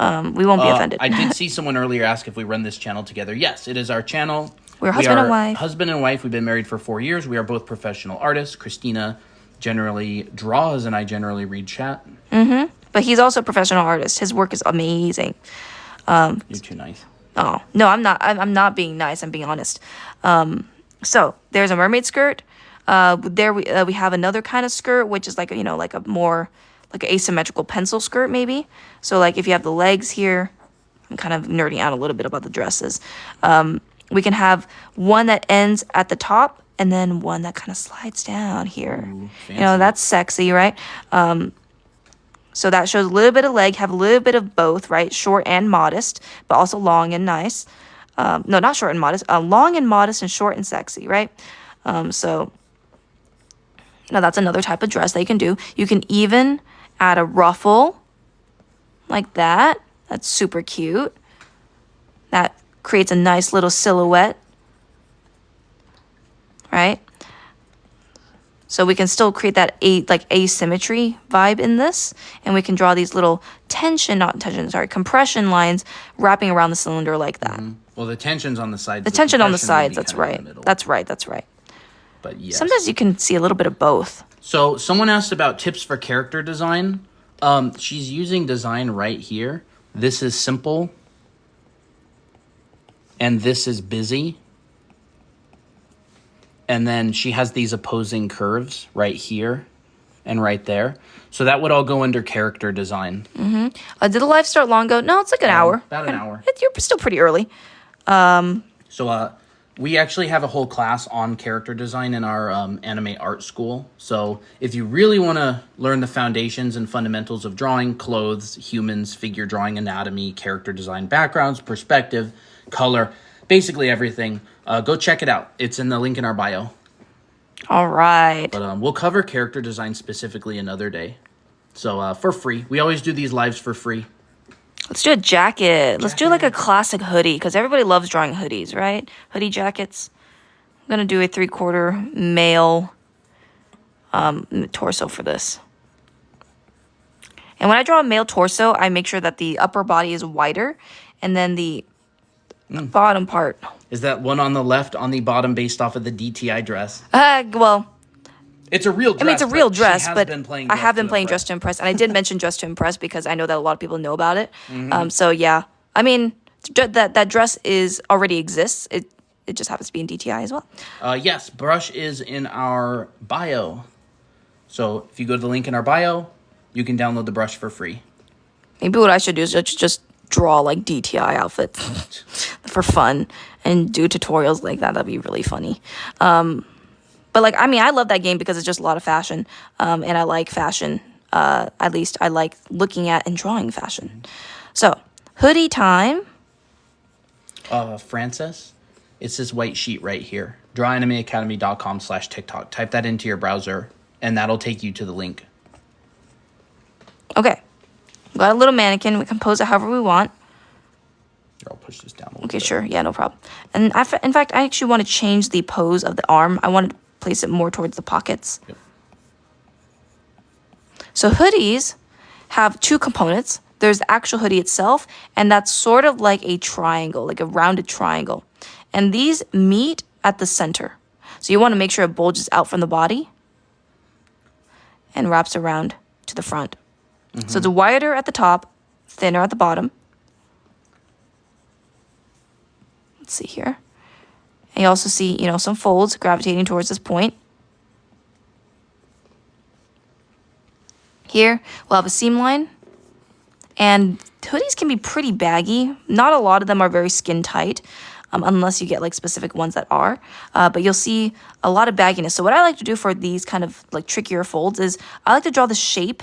We won't be offended.
I did see someone earlier ask if we run this channel together. Yes, it is our channel.
We're husband and wife.
Husband and wife. We've been married for 4 years. We are both professional artists. Christina generally draws, and I generally read chat.
But he's also a professional artist. His work is amazing.
You're too nice.
Oh, no, I'm not. I'm not being nice. I'm being honest. So there's a mermaid skirt. There we have another kind of skirt, which is like a, like a more like an asymmetrical pencil skirt maybe. So like if you have the legs here, I'm kind of nerding out a little bit about the dresses. We can have one that ends at the top and then one that kind of slides down here.
Ooh,
That's sexy, right? So that shows a little bit of leg, have a little bit of both, right? Short and modest, but also long and nice. No, not short and modest. Long and modest and short and sexy, right? So that's another type of dress that you can do. You can even add a ruffle like that. That's super cute. That creates a nice little silhouette, right? So we can still create that asymmetry vibe in this, and we can draw these little compression lines wrapping around the cylinder like that.
Well, the tension's on the sides.
The tension on the sides, that's right. That's right.
But yes.
Sometimes you can see a little bit of both.
So someone asked about tips for character design. She's using design right here. This is simple. And this is busy. And then she has these opposing curves right here and right there. So that would all go under character design.
Did the live start long ago? No, it's like an hour.
About an hour.
You're still pretty early.
So we actually have a whole class on character design in our anime art school. So if you really want to learn the foundations and fundamentals of drawing, clothes, humans, figure drawing, anatomy, character design, backgrounds, perspective, color, basically everything, go check it out. It's in the link in our bio.
All right.
But we'll cover character design specifically another day. So for free. We always do these lives for free.
Let's do a jacket. Let's do like a classic hoodie because everybody loves drawing hoodies, right? Hoodie jackets. I'm going to do a 3/4 male torso for this. And when I draw a male torso, I make sure that the upper body is wider and then the bottom part.
Is that one on the left on the bottom based off of the DTI dress?
Well,
it's a real dress.
I mean, it's a real dress, but I have been playing
Dress
Dress to Impress. And I did mention Dress to Impress because I know that a lot of people know about it. So, yeah. I mean, that dress already exists. It just happens to be in DTI as well.
Yes, brush is in our bio. So if you go to the link in our bio, you can download the brush for free.
Maybe what I should do is just draw like DTI outfits for fun and do tutorials like that. That'd be really funny. But like, I mean, I love that game because it's just a lot of fashion. And I like fashion. At least I like looking at and drawing fashion. So hoodie time.
Francis, it's this white sheet right here. drawanimeacademy.com/TikTok. Type that into your browser, and that'll take you to the link.
Okay. We got a little mannequin. We can pose it however we want.
Here, I'll push this down a little
Okay,
bit.
sure. Yeah, no problem. And in fact, I actually want to change the pose of the arm. I want to place it more towards the pockets.
Yep.
So hoodies have two components. There's the actual hoodie itself, and that's sort of like a triangle, like a rounded triangle. And these meet at the center. So you want to make sure it bulges out from the body and wraps around to the front. So it's wider at the top, thinner at the bottom. Let's see here. And you also see, some folds gravitating towards this point. Here, we'll have a seam line. And hoodies can be pretty baggy. Not a lot of them are very skin tight, unless you get like specific ones that are. But you'll see a lot of bagginess. So what I like to do for these kind of like trickier folds is I like to draw the shape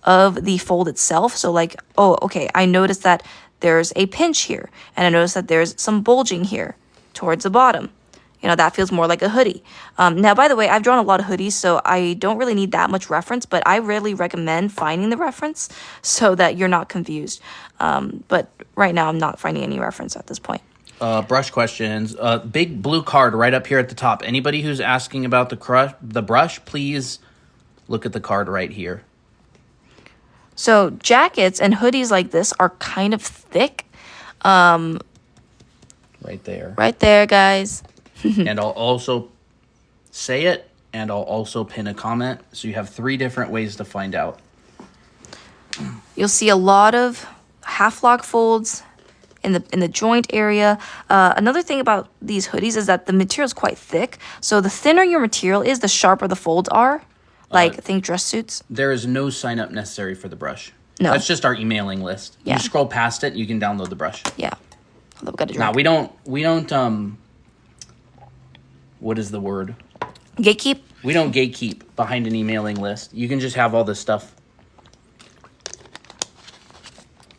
of the fold itself. So like, oh, okay, I noticed that there's a pinch here. And I noticed that there's some bulging here towards the bottom. That feels more like a hoodie. Now, by the way, I've drawn a lot of hoodies, so I don't really need that much reference, but I really recommend finding the reference so that you're not confused. But right now, I'm not finding any reference at this point.
Brush questions. Big blue card right up here at the top. Anybody who's asking about the brush, please look at the card right here.
So jackets and hoodies like this are kind of thick.
Right there.
Right there, guys.
And I'll also say it, and I'll also pin a comment. So you have 3 different ways to find out.
You'll see a lot of half log folds in the joint area. Another thing about these hoodies is that the material is quite thick. So the thinner your material is, the sharper the folds are. Like, think dress suits.
There is no sign up necessary for the brush.
No.
That's just our emailing list.
Yeah.
You scroll past it, you can download the brush.
Yeah. Although we got to
Now, we don't, what is the word?
gatekeep.
We don't gatekeep behind an emailing list. You can just have all this stuff.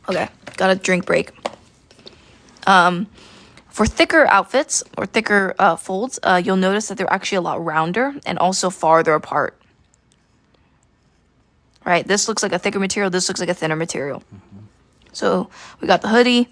Okay, got a drink break. For thicker outfits or thicker folds, you'll notice that they're actually a lot rounder and also farther apart. Right, this looks like a thicker material. This looks like a thinner material. So we got the hoodie.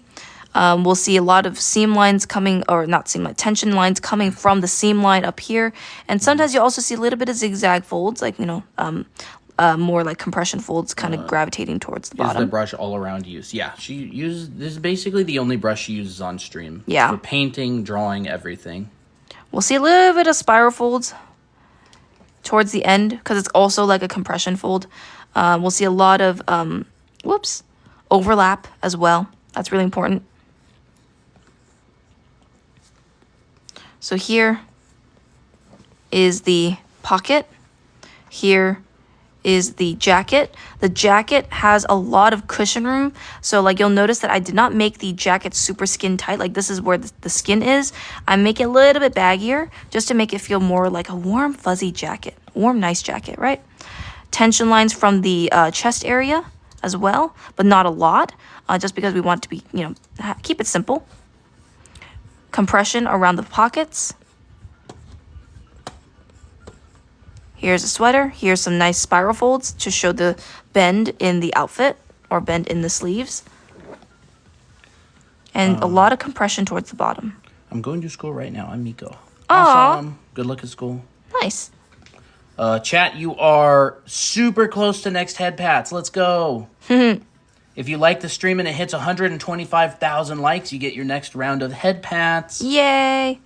We'll see a lot of seam lines coming, or not seam line, tension lines coming from the seam line up here. And sometimes you also see a little bit of zigzag folds, like, more like compression folds kind of gravitating towards the bottom.
Is the brush all around use? Yeah, this is basically the only brush she uses on stream.
Yeah.
For painting, drawing, everything.
We'll see a little bit of spiral folds towards the end because it's also like a compression fold. We'll see a lot of, overlap as well. That's really important. So here is the pocket. Here is the jacket. The jacket has a lot of cushion room. So like you'll notice that I did not make the jacket super skin tight. Like this is where the skin is. I make it a little bit baggier just to make it feel more like a warm, fuzzy jacket. Warm, nice jacket, right? Tension lines from the chest area as well, but not a lot, just because we want to be, keep it simple. Compression around the pockets. Here's a sweater. Here's some nice spiral folds to show the bend in the outfit or bend in the sleeves. And a lot of compression towards the bottom.
I'm going to school right now. I'm Miko.
Aw.
Awesome. Good luck at school.
Nice.
Chat, you are super close to next head pats. Let's go. If you like the stream and it hits 125,000 likes, you get your next round of head pats.
Yay.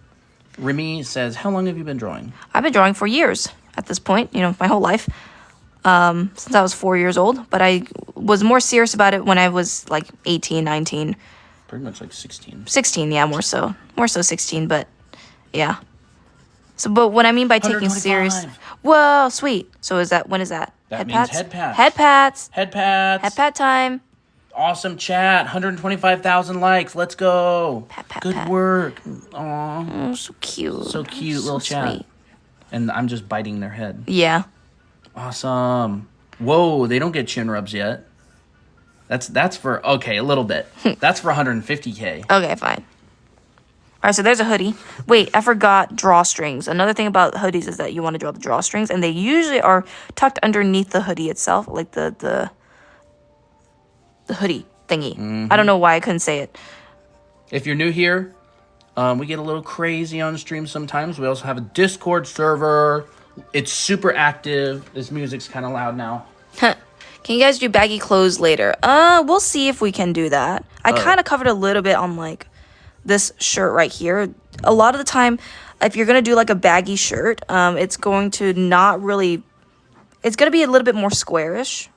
Remy says, how long have you been drawing?
I've been drawing for years at this point, my whole life. Since I was 4 years old. But I was more serious about it when I was like 18, 19.
Pretty much like 16.
16, yeah, more so. More so 16, but yeah. So, but what I mean by taking serious...
125.
Whoa, sweet. So when is that?
That
head
means
pats?
head pats.
Head pats.
Head pats.
Head pat time.
Awesome chat. 125,000 likes. Let's go.
Pat,
Good
pat.
work. Aw.
Oh, so cute.
So cute,
So
little chat.
sweet.
And I'm just biting their head.
Yeah.
Awesome. Whoa, they don't get chin rubs yet. That's for, okay, a little bit. That's for 150K.
Okay, fine. right, so there's a hoodie. Wait, I forgot drawstrings. Another thing about hoodies is that you want to draw the drawstrings, and they usually are tucked underneath the hoodie itself, like the hoodie thingy. I don't know why I couldn't say it.
If you're new here, we get a little crazy on stream sometimes. We also have a Discord server. It's super active. This music's kind of loud now.
Can you guys do baggy clothes later? We'll see if we can do that. I kind of covered a little bit on like this shirt right here. A lot of the time, if you're gonna do like a baggy shirt, it's going to not really. It's gonna be a little bit more squarish.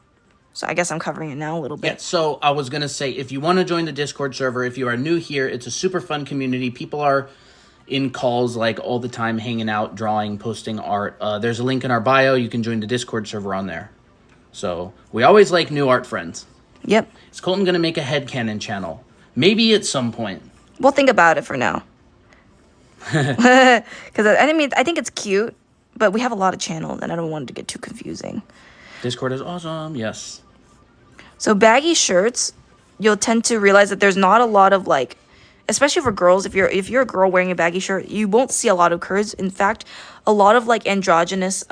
So I guess I'm covering it now a little bit.
Yeah, so I was going to say, if you want to join the Discord server, if you are new here, it's a super fun community. People are in calls like all the time, hanging out, drawing, posting art. There's a link in our bio. You can join the Discord server on there. So we always like new art friends.
Yep.
Is Colton going to make a headcanon channel? Maybe at some point.
We'll think about it for now. Because I mean, I think it's cute, but we have a lot of channels, and I don't want it to get too confusing.
Discord is awesome. Yes.
So baggy shirts, you'll tend to realize that there's not a lot of like, especially for girls, if you're a girl wearing a baggy shirt, you won't see a lot of curves. In fact, a lot of like androgynous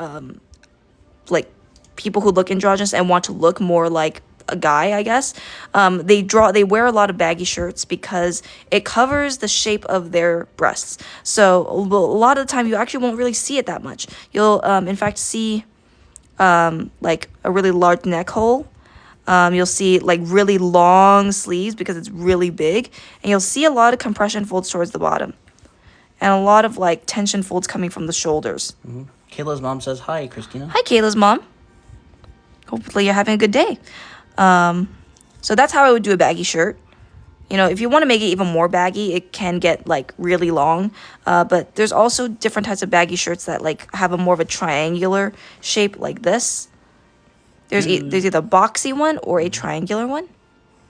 like people who look androgynous and want to look more like a guy, I guess, they wear a lot of baggy shirts because it covers the shape of their breasts. So a lot of the time you actually won't really see it that much. You'll in fact see like a really large neck hole. You'll see like really long sleeves because it's really big, and you'll see a lot of compression folds towards the bottom, and a lot of like tension folds coming from the shoulders.
Kayla's mom says hi, Christina.
Hi, Kayla's mom. Hopefully you're having a good day. So that's how I would do a baggy shirt. You know, if you want to make it even more baggy, it can get like really long. But there's also different types of baggy shirts that like have a more of a triangular shape like this. There's either a boxy one or a triangular one.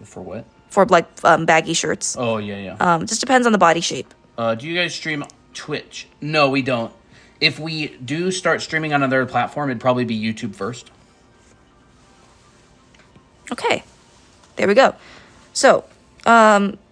For what?
For like baggy shirts.
Oh, yeah.
Just depends on the body shape.
Do you guys stream Twitch? No, we don't. If we do start streaming on another platform, it'd probably be YouTube first.
Okay. There we go. So,